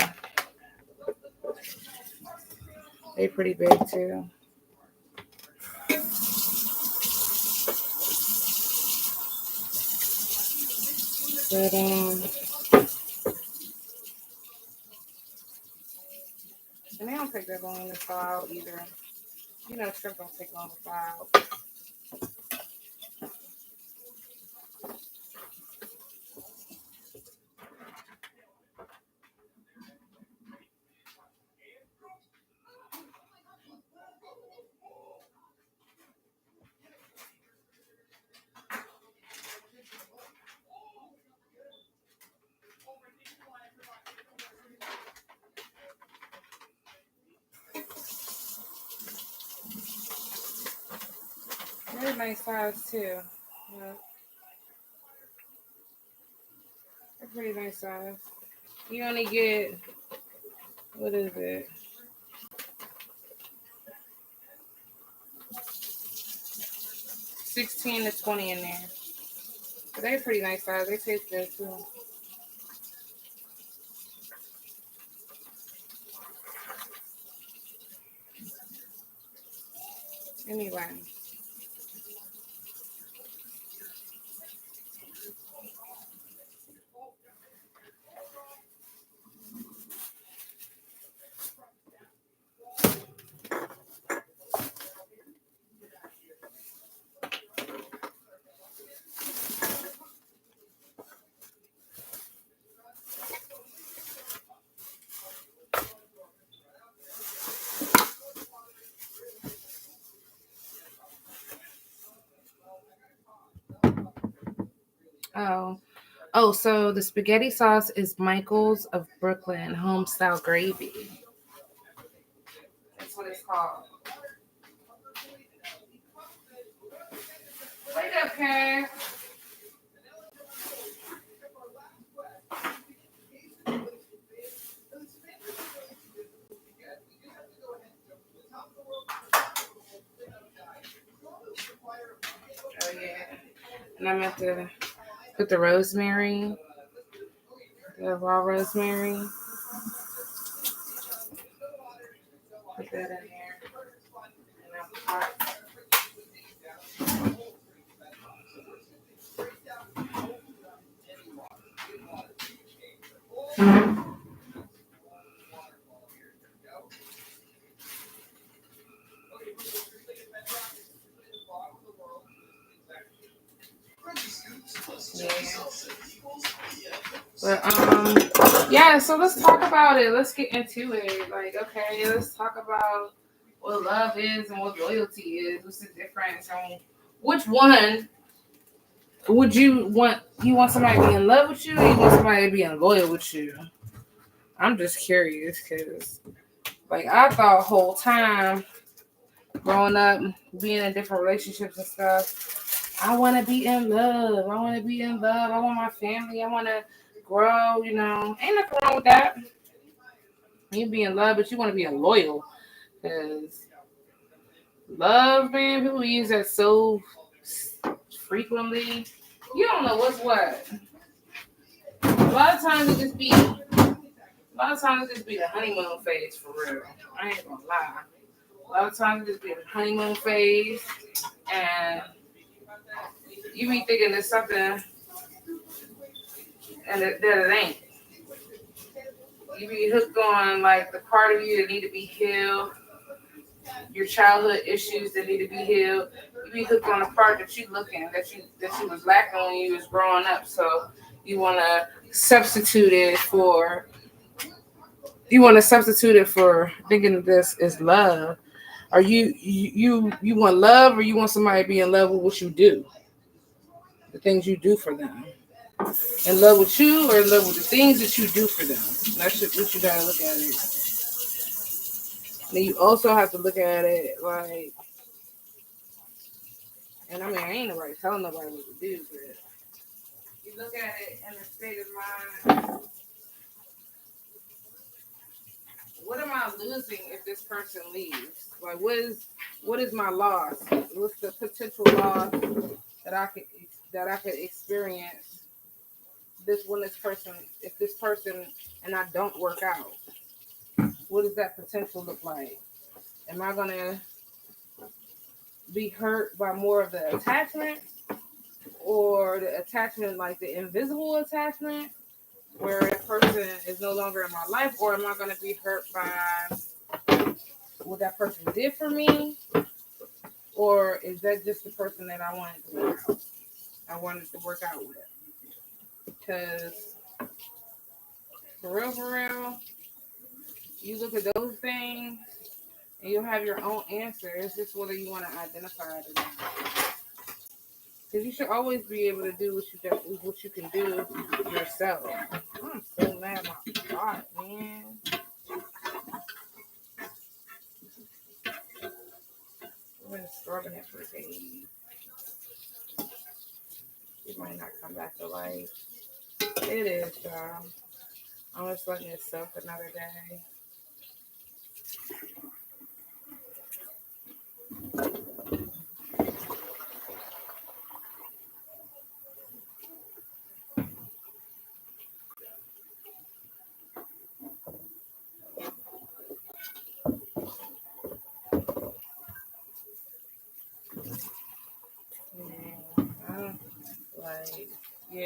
But and they don't take that long to thaw out either. You know, shrimp don't take long to thaw out. They're a nice size too. Yeah, they're pretty nice size. You only get, what is it? 16 to 20 in there. But they're pretty nice size. They taste good too. Anyway. Oh, so the spaghetti sauce is Michael's of Brooklyn home style gravy. That's what it's called. Wake up, Karen. Oh yeah. And I meant to put the rosemary, the raw rosemary. Put that in there. And I'll pop. But yeah, so let's talk about it. Let's get into it. Like, okay, let's talk about what love is and what loyalty is. What's the difference? And which one would you want? You want somebody to be in love with you, or you want somebody to be loyal with you? I'm just curious because, like, I thought whole time growing up, being in different relationships and stuff, I want to be in love. I want to be in love. I want my family. I want to grow. You know, ain't nothing wrong with that. You be in love, but you want to be loyal because love, man. People use that so frequently. You don't know what's what. A lot of times it just be the honeymoon phase for real. I ain't gonna lie. A lot of times it just be the honeymoon phase, and you be thinking there's something, and that it ain't. You be hooked on like the part of you that need to be healed, your childhood issues that need to be healed. You be hooked on the part that you looking that you was lacking when you was growing up. So you wanna substitute it for thinking that this is love. Are you want love, or you want somebody to be in love with what you do, the things you do for them, in love with you, or in love with the things that you do for them? That's what you gotta look at it. Then you also have to look at it like, and I mean, I ain't nobody telling nobody what to do, but you look at it in the state of mind. What am I losing if this person leaves? Like, what is my loss? What's the potential loss that I could experience if this person and I don't work out? What does that potential look like? Am I gonna be hurt by more of the attachment, or the attachment like the invisible attachment, where a person is no longer in my life, or am I gonna be hurt by what that person did for me, or is that just the person that I wanted to work out? I wanted to work out with, because for real, you look at those things and you'll have your own answer. It's just whether you want to identify it or not. Because you should always be able to do what you can do yourself. I'm so mad at my God, man. I've been starving it for days. She might not come back to life. It is, y'all. I'm just letting it soak another day.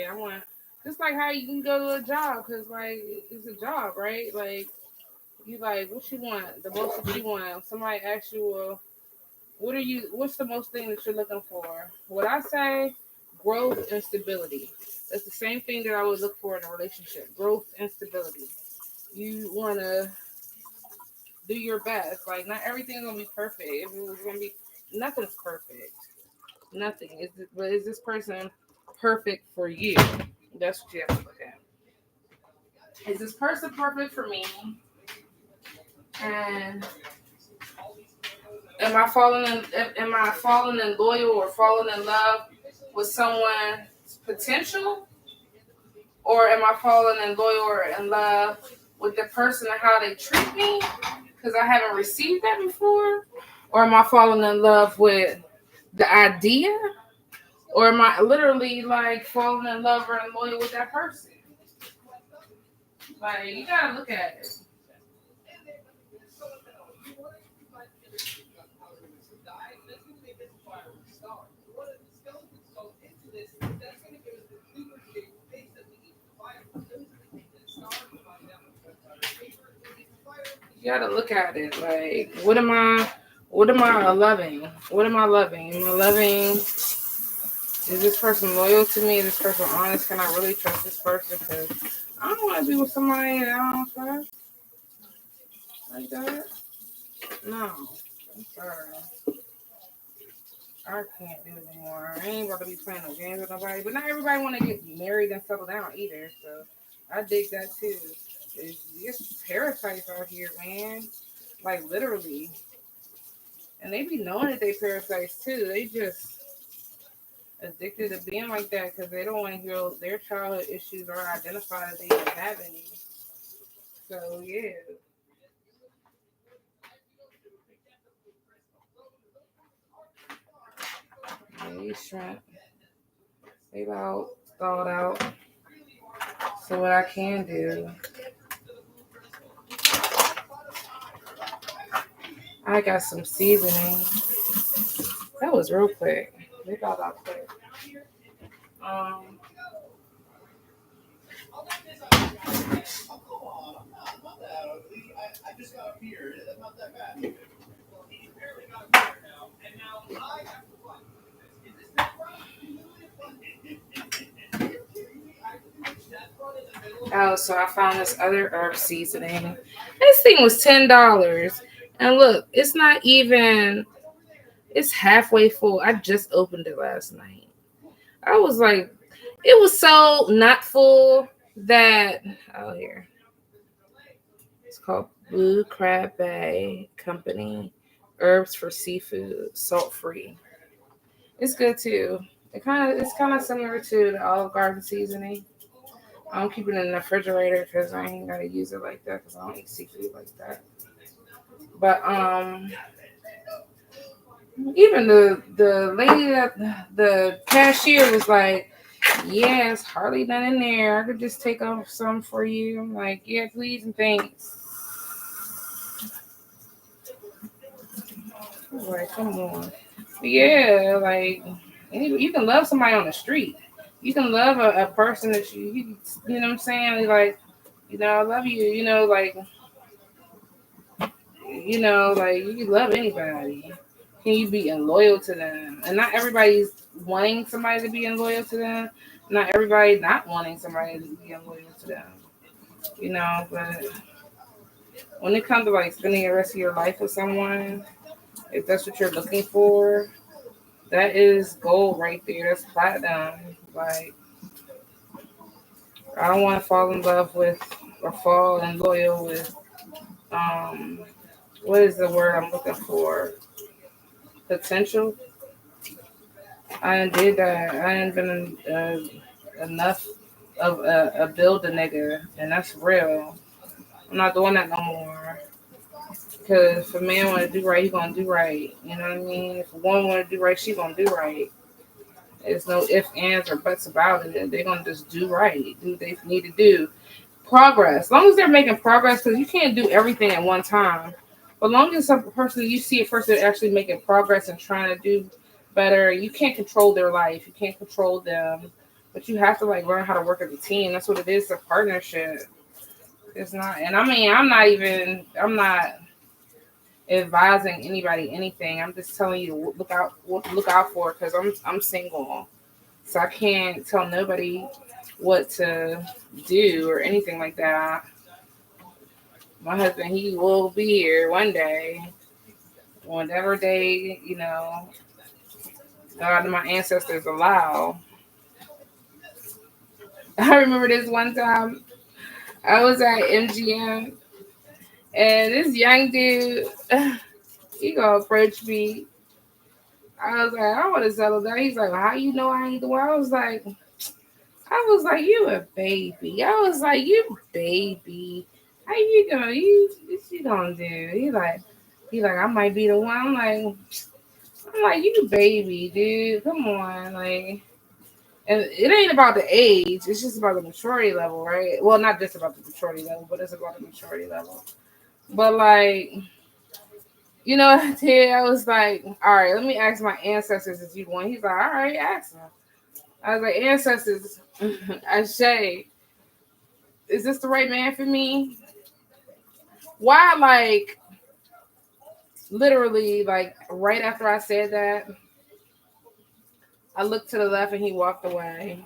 I want just like how you can go to a job because like it's a job, right? Like you like what you want, the most that you want. Somebody asks you, well, what's the most thing that you're looking for? What I say, growth and stability. That's the same thing that I would look for in a relationship. Growth and stability. You wanna do your best. Like not everything's gonna be perfect. If it was gonna be nothing's perfect. Nothing. But is this person perfect for you? That's what you have to look at. Is this person perfect for me? And am I falling in loyal or falling in love with someone's potential? Or am I falling in loyal or in love with the person and how they treat me? Because I haven't received that before. Or am I falling in love with the idea? Or am I literally like falling in love or in loyal with that person? Like you gotta look at it. You gotta look at it. Like, what am I loving? What am I loving? Am I loving? Is this person loyal to me? Is this person honest? Can I really trust this person? Because I don't want to be with somebody that I don't trust like that. No, I'm sorry. I can't do it anymore. I ain't about to be playing no games with nobody. But not everybody want to get married and settle down either. So I dig that too. It's parasites out here, man. Like literally. And they be knowing that they parasites too. They just addicted to being like that because they don't want to hear their childhood issues or identify that they don't have any. So yeah. These shrimp, they about thawed out. So what I can do, I got some seasoning. That was real quick. They got out quick. I just got up here. That's not that bad. He barely got up here now, and now I have to run. Is this that run? Oh, so I found this other herb seasoning. This thing was $10. And look, it's not even, it's halfway full. I just opened it last night. I was like, it was so not full that, oh, here. It's called Blue Crab Bay Company. Herbs for seafood, salt free. It's good too. It's kind of similar to the Olive Garden seasoning. I don't keep it in the refrigerator because I ain't gotta use it like that because I don't eat seafood like that. But even the lady that the cashier was like, yeah, it's hardly none in there. I could just take off some for you. I'm like, yeah, please and thanks. I was like, come on. But yeah, like you can love somebody on the street. You can love a person that you know what I'm saying? Like, I love you, like you can love anybody. Can you be loyal to them? And not everybody's wanting somebody to be loyal to them. Not everybody not wanting somebody to be loyal to them. But when it comes to like spending the rest of your life with someone, if that's what you're looking for, that is gold right there. That's platinum. Like, I don't want to fall in love with or fall in loyal with, what is the word I'm looking for? Potential. I done did that. I ain't been enough of a build a nigga, and that's real. I'm not doing that no more. Because if a man want to do right, he gonna do right. You know what I mean? If a woman want to do right, she gonna do right. There's no ifs, ands, or buts about it. They're gonna just do right, do what they need to do. Progress. As long as they're making progress, because you can't do everything at one time. But long as you see a person actually making progress and trying to do better, you can't control their life. You can't control them. But you have to like learn how to work as a team. That's what it is, a partnership. It's not, and I mean, I'm not advising anybody anything. I'm just telling you to look out for it because I'm single, so I can't tell nobody what to do or anything like that. My husband, he will be here one day, whatever day God and my ancestors allow. I remember this one time I was at MGM and this young dude, he gonna approach me. I was like, I want to settle down. He's like, well, how you know I ain't the one? I was like, you a baby. I was like, you baby. How you gonna what you gonna do? He like, I might be the one. I'm like, you baby, dude. Come on, like, and it ain't about the age. It's just about the maturity level, right? Well, not just about the maturity level, but it's about the maturity level. But like, you know what I did? I was like, all right, let me ask my ancestors if you want. He's like, all right, ask them. I was like, ancestors, Ashay, is this the right man for me? Why, like, literally, like, right after I said that, I looked to the left and he walked away.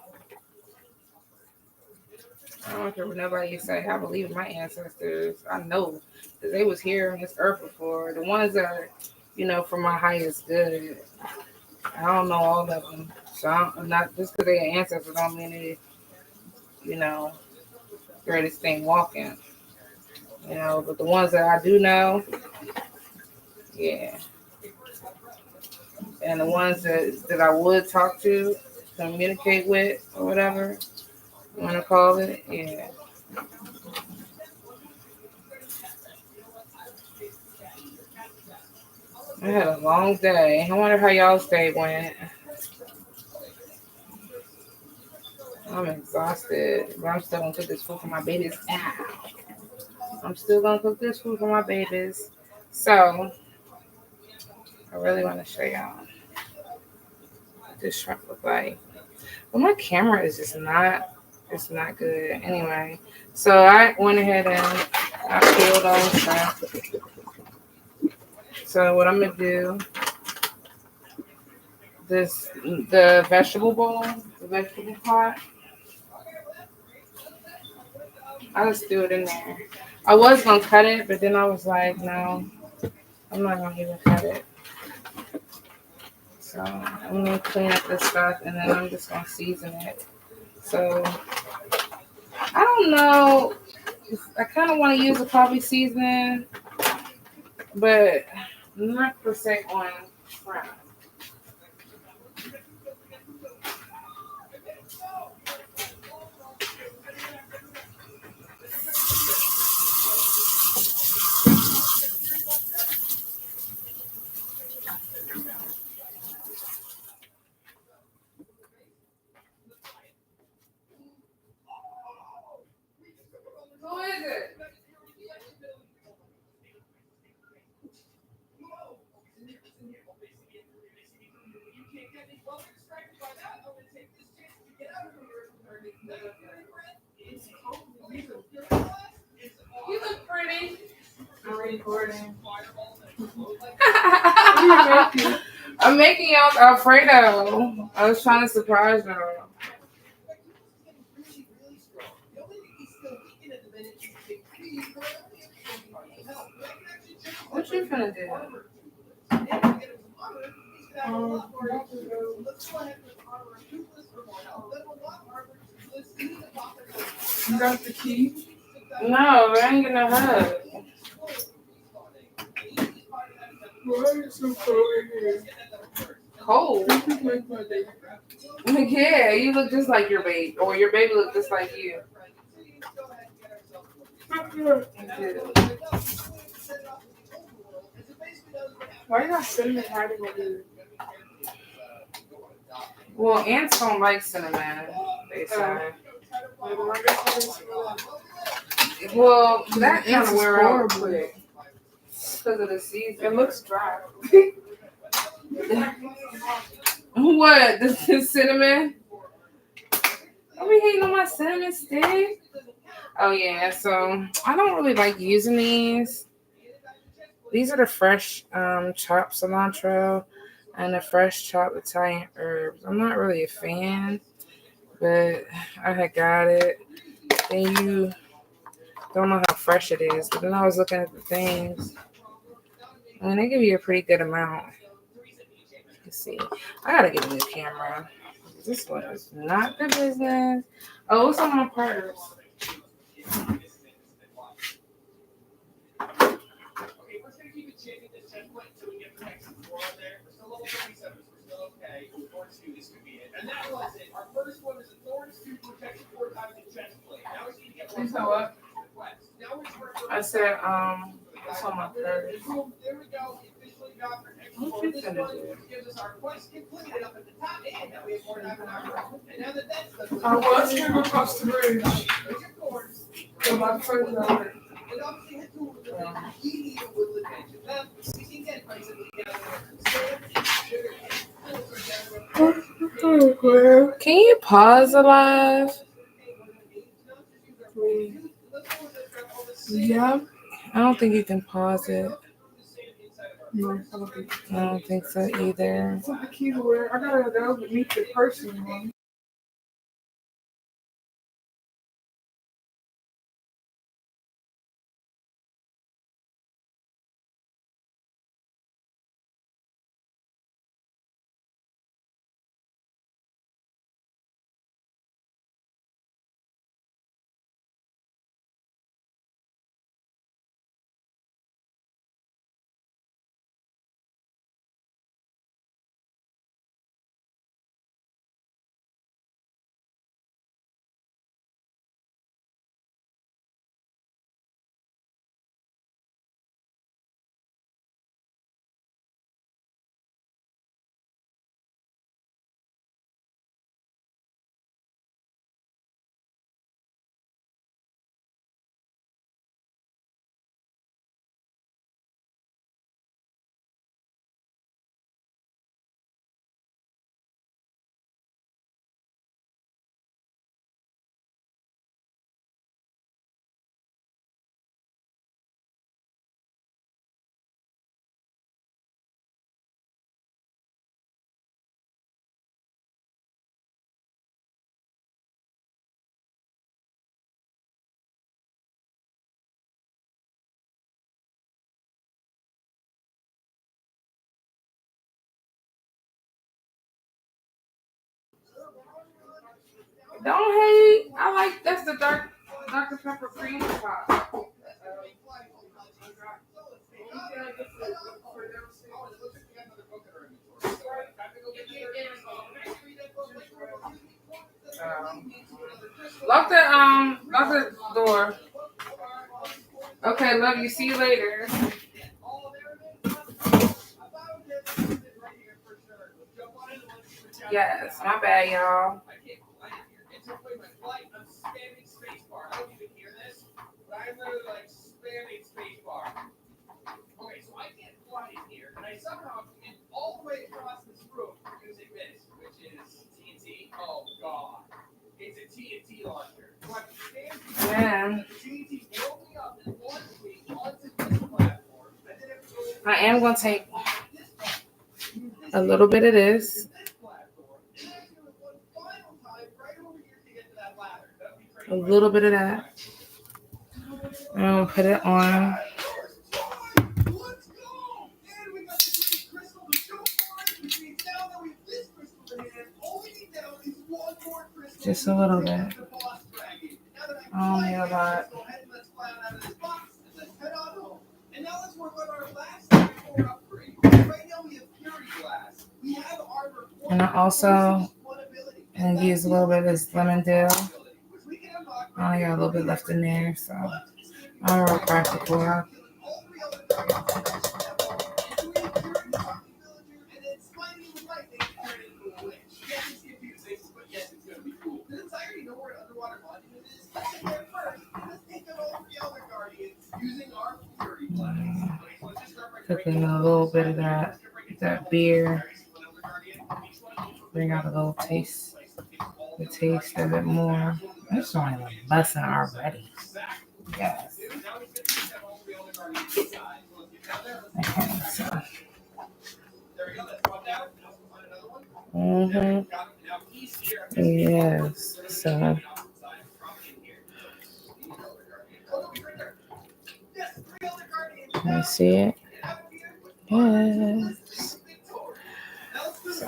I don't care what nobody say. I believe in my ancestors. I know because they was here on this earth before. The ones that are, for my highest good. I don't know all of them. So I'm not just because they're ancestors don't mean they, greatest thing walking. But the ones that I do know, yeah. And the ones that I would talk to, communicate with, or whatever you want to call it, yeah. I had a long day. I wonder how y'all's day went. I'm exhausted, but I'm still gonna cook this food for my babies. I'm still gonna cook this food for my babies. So I really want to show y'all what this shrimp look like. But my camera is just not. It's not good. Anyway, so I went ahead and I peeled all the shrimp. So what I'm gonna do? The vegetable bowl, the vegetable pot. I just threw it in there. I was gonna cut it, but then I was like, no, I'm not gonna even cut it. So I'm gonna clean up this stuff and then I'm just gonna season it. So I don't know. I kind of want to use a coffee seasoning, but not per se on shrimp. Who is it? You look pretty. I'm recording. I'm making out Alfredo. I was trying to surprise her. What you finna do? You got the key? No, I ain't gonna hug. Why are you so cold in here? cold. Yeah, you look just like your baby, or your baby look just like you. Why not cinnamon hiding with you? Well, ants don't like cinnamon, they say. Well, that kind of wear out quick because of the season. It looks dry. What? The cinnamon? Are we hating on my cinnamon stick? Oh yeah, so I don't really like using these. These are the fresh chopped cilantro and the fresh chopped Italian herbs. I'm not really a fan, but I had got it. Then you don't know how fresh it is. But then I was looking at the things. I mean, they give you a pretty good amount. Let's see. I gotta get a new camera. This one is not the business. Oh, it's on my purse. And that was it. Our first one is a Thorns 2 protection 4 times the chest plate. Now we need to get You know what? Now we're I said, it's on my purse. There we go. We officially got our next What one. you This finna one do? gives us our quest completed up at the top, and now we have more time in our room. And now that that's done, I was going to cross the bridge. which of course, So my friends are like, it obviously had to with the immediate woodland edge. And then we can get basically down there. Can you pause the live? yeah. I don't think you can pause it. No, I don't think I don't think so either. That's what the keys were. I gotta go meet the person one. Don't hate. I like that's the dark Dr. Pepper cream pop. Lock the door. Okay, love you. See you later. Yes, my bad, y'all. I'm spamming spacebar. I don't even hear this, but I'm literally like spamming spacebar. Okay, so I can't fly in here, and I somehow get all the way across this room using this, which is TNT. Oh god, it's a TNT launcher. So I can stand Yeah. the TNT blow me up and launch me onto this platform. I then have to go I am gonna take this platform, a little bit of this. A little bit of that. I'm gonna put it on. Just a little bit. I don't need a lot. And now let's work on our last upgrade. Right now we have Purity Glass. We have our also and use a little bit of this Lemondale. I only got a little bit left in there, so I'm real practical. Cooking a little bit of that beer. Bring out a little taste. The taste a bit more. This one is busting already. Yes. Okay, so. Yes. So. Can you see it? Yes. So.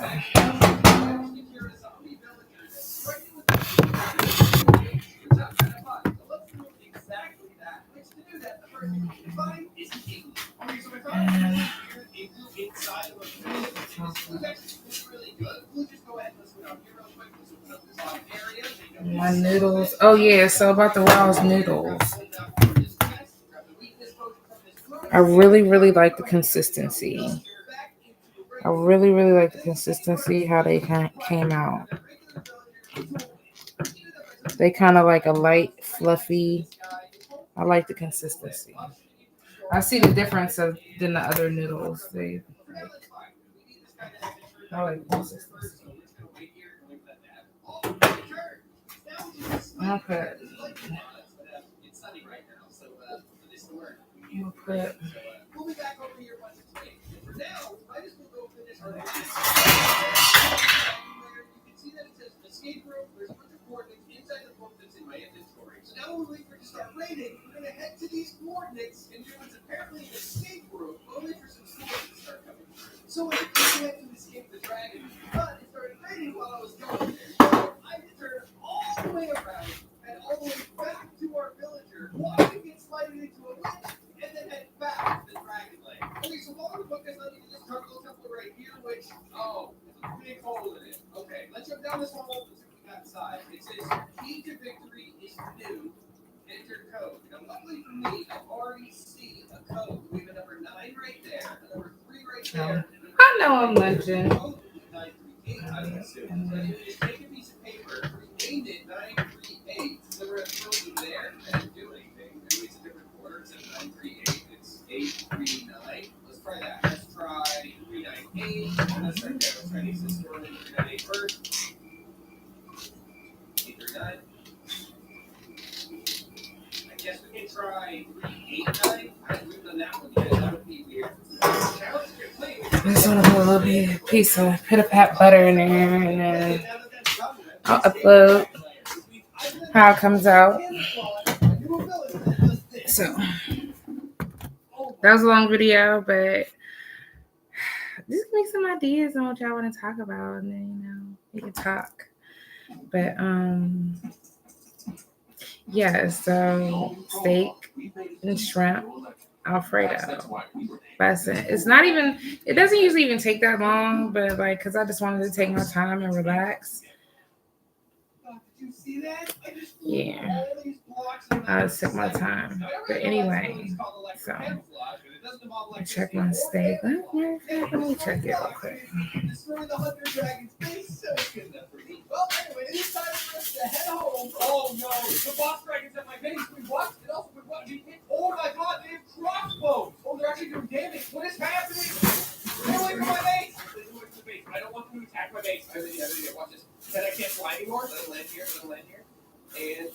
My noodles. Oh yeah, so about the Wow's noodles. I really, really like the consistency. I really, really like the consistency, how they came out. They kind of like a light, fluffy. I like the consistency. I see the difference than the other noodles. I like the consistency. Okay. We'll be back over here once it's made. For now, I just will go finish our you can see that it says escape room. There's a bunch of coordinates inside the book that's in my inventory. So now when we wait for it to start raining, we're going to head to these coordinates and do what's apparently an escape room, only for some swords to start coming through. So I had to escape the dragon, but it started raining while I was going there. So I had to turn all the way around and all the way back to our villager, watch it get slided into a witch, and then head back to the dragon lane. Okay, so while we're focused on this turtle temple right here, which, there's a big hole in it. Okay, let's jump down this hole and see what we got inside. It says, key to victory is new. Enter code. Now, luckily for me, I already see a code. We have a number 9 right there, a number 3 right there. I know I'm legend. Just take a piece of paper, rename it 938. So we're at the there, and didn't do anything. Maybe it's a different order. It's 938. It's 839. Let's try that. Let's try 398. Let's start there. Let's try these this order. 398 first. 839. I guess we can try 389. We've done that one yet. That would be weird. I just want to put a little bit of piece of pita-pat butter in there, and then I'll upload how it comes out. So that was a long video, but just give me some ideas on what y'all want to talk about, and then we can talk. But yeah, so steak and shrimp Alfredo. It's not even, it doesn't usually even take that long, but like, because I just wanted to take my time and relax. Yeah, I just took my time. But anyway, so I check my steak. Let me check it real quick. Well, anyway, it is time for us to head home. Oh no, the boss dragons at my base. We watched it. Also, we watched it. Oh my god, they have crossbows. Oh, they're actually doing damage. What is happening? Get away from my base. I don't want them to attack my base. I really watch this. Then I can't fly anymore. Let it land here. And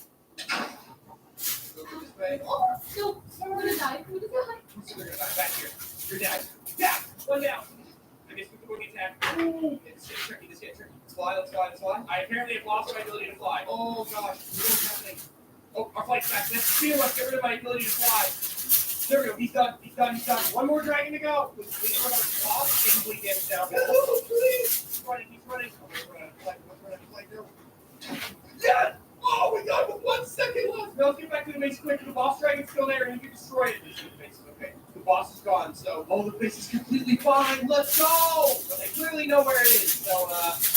go through this way. Oh, no, we're gonna die. We're gonna die. Back here. You're dead. Yeah, one down. I guess we can go get attacked. It's tricky. Let's fly. I apparently have lost my ability to fly. Oh gosh, what's happening? Oh, our flight's back. Let's steal us. Get rid of my ability to fly. There we go. He's done. One more dragon to go. We can run out of and bleed damage down. Oh, please. He's running. Yes! Oh my god, with 1 second left. Now let's get back to the base quick. The boss dragon's still there and he can destroy it. Okay, the boss is gone, so the base is completely fine. Let's go! Okay, clear really know where it is, so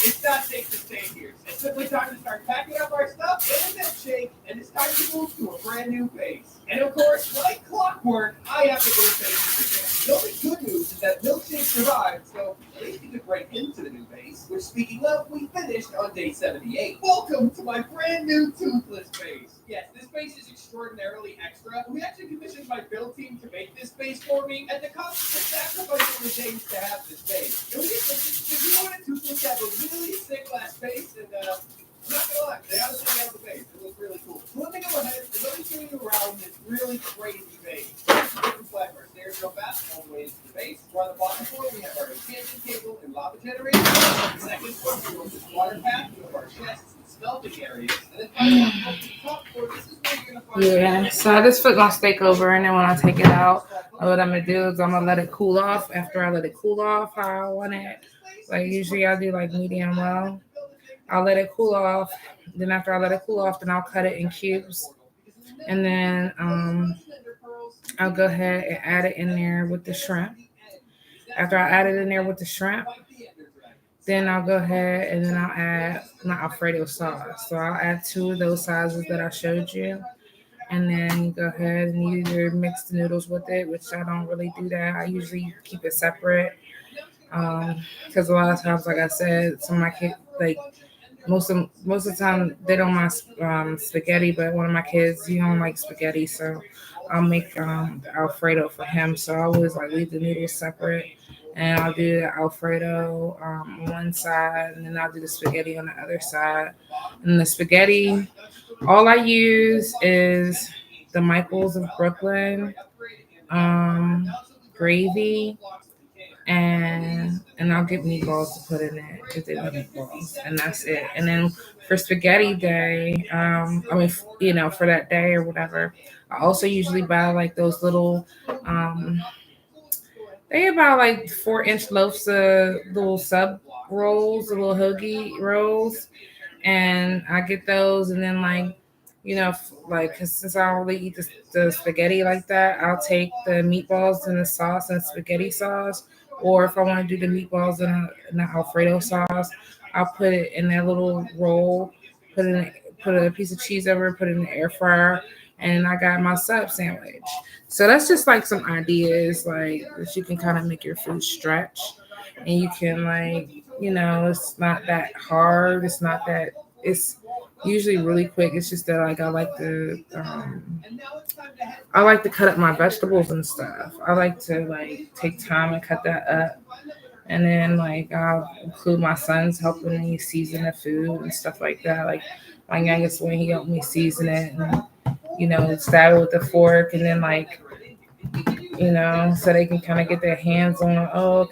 it's not safe to stay here. It's simply time to start packing up our stuff in a milkshake, and it's time to move to a brand new base. And of course, like clockwork, I have to move bases again. The only good news is that milkshake survived, so at least you could break into the new base. Which, speaking of, we finished on day 78. Welcome to my brand new toothless base. Yes, this base is extraordinarily extra. We actually commissioned my build team to make this base for me, and the cost of sacrificing the days to have this base. And we just wanted toothless to have a really sick last base, and I'm not gonna lie, they honestly nailed the base. It was really cool. So let me go ahead and let me show you around this really crazy base. Different flavors. There's no fast all the way into the base. We're on the bottom floor. We have our expansion table and lava generator. On the second floor, we have this water path. We have our chests and smelting areas. And then finally, on the top floor, this is where you're gonna find. Yeah, so I just flip my steak over, and then when I take it out, what I'm gonna do is I'm gonna let it cool off. After I let it cool off how I want it, like usually I do like medium well. I'll let it cool off. Then after I let it cool off, then I'll cut it in cubes, and then I'll go ahead and add it in there with the shrimp. After I add it in there with the shrimp, then I'll go ahead and then I'll add my Alfredo sauce. So I'll add 2 of those sizes that I showed you. And then you go ahead and you either mix the noodles with it, which I don't really do that. I usually keep it separate. Because a lot of times, like I said, some of my kids, like most of the time, they don't mind spaghetti, but one of my kids, he don't like spaghetti, so I'll make the Alfredo for him. So I always like leave the noodles separate, and I'll do the Alfredo on one side, and then I'll do the spaghetti on the other side. And the spaghetti, all I use is the Michaels of Brooklyn gravy, and I'll get meatballs to put in it because they love meatballs, and that's it. And then for spaghetti day, for that day or whatever, I also usually buy like those little, they about like 4-inch loaves of little sub rolls, the little hoagie rolls, and I get those, and then cause since I don't really eat the spaghetti like that, I'll take the meatballs and the sauce and spaghetti sauce, or if I want to do the meatballs and the Alfredo sauce, I'll put it in that little roll, put a piece of cheese over it, put it in the air fryer, and I got my sub sandwich. So that's just like some ideas like that you can kind of make your food stretch, and you can it's not that hard. It's usually really quick. It's just that I like to cut up my vegetables and stuff. I like to take time and cut that up. And then I'll include my sons helping me season the food and stuff like that. Like my youngest one, he helped me season it and stab it with a fork, and then so they can kind of get their hands on it. Oh,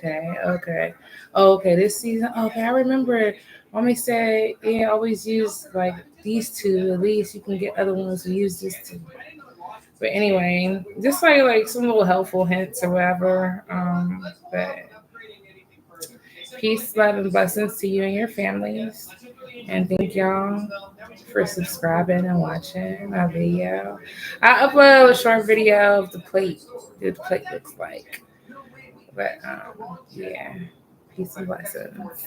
okay, this season. Okay, I remember Mommy said, yeah, always use these 2. At least you can get other ones and use this too. But anyway, just like some little helpful hints or whatever. But peace, love, and blessings to you and your families. And thank y'all for subscribing and watching my video. I upload a short video of the plate, what the plate looks like. But yeah, peace and blessings.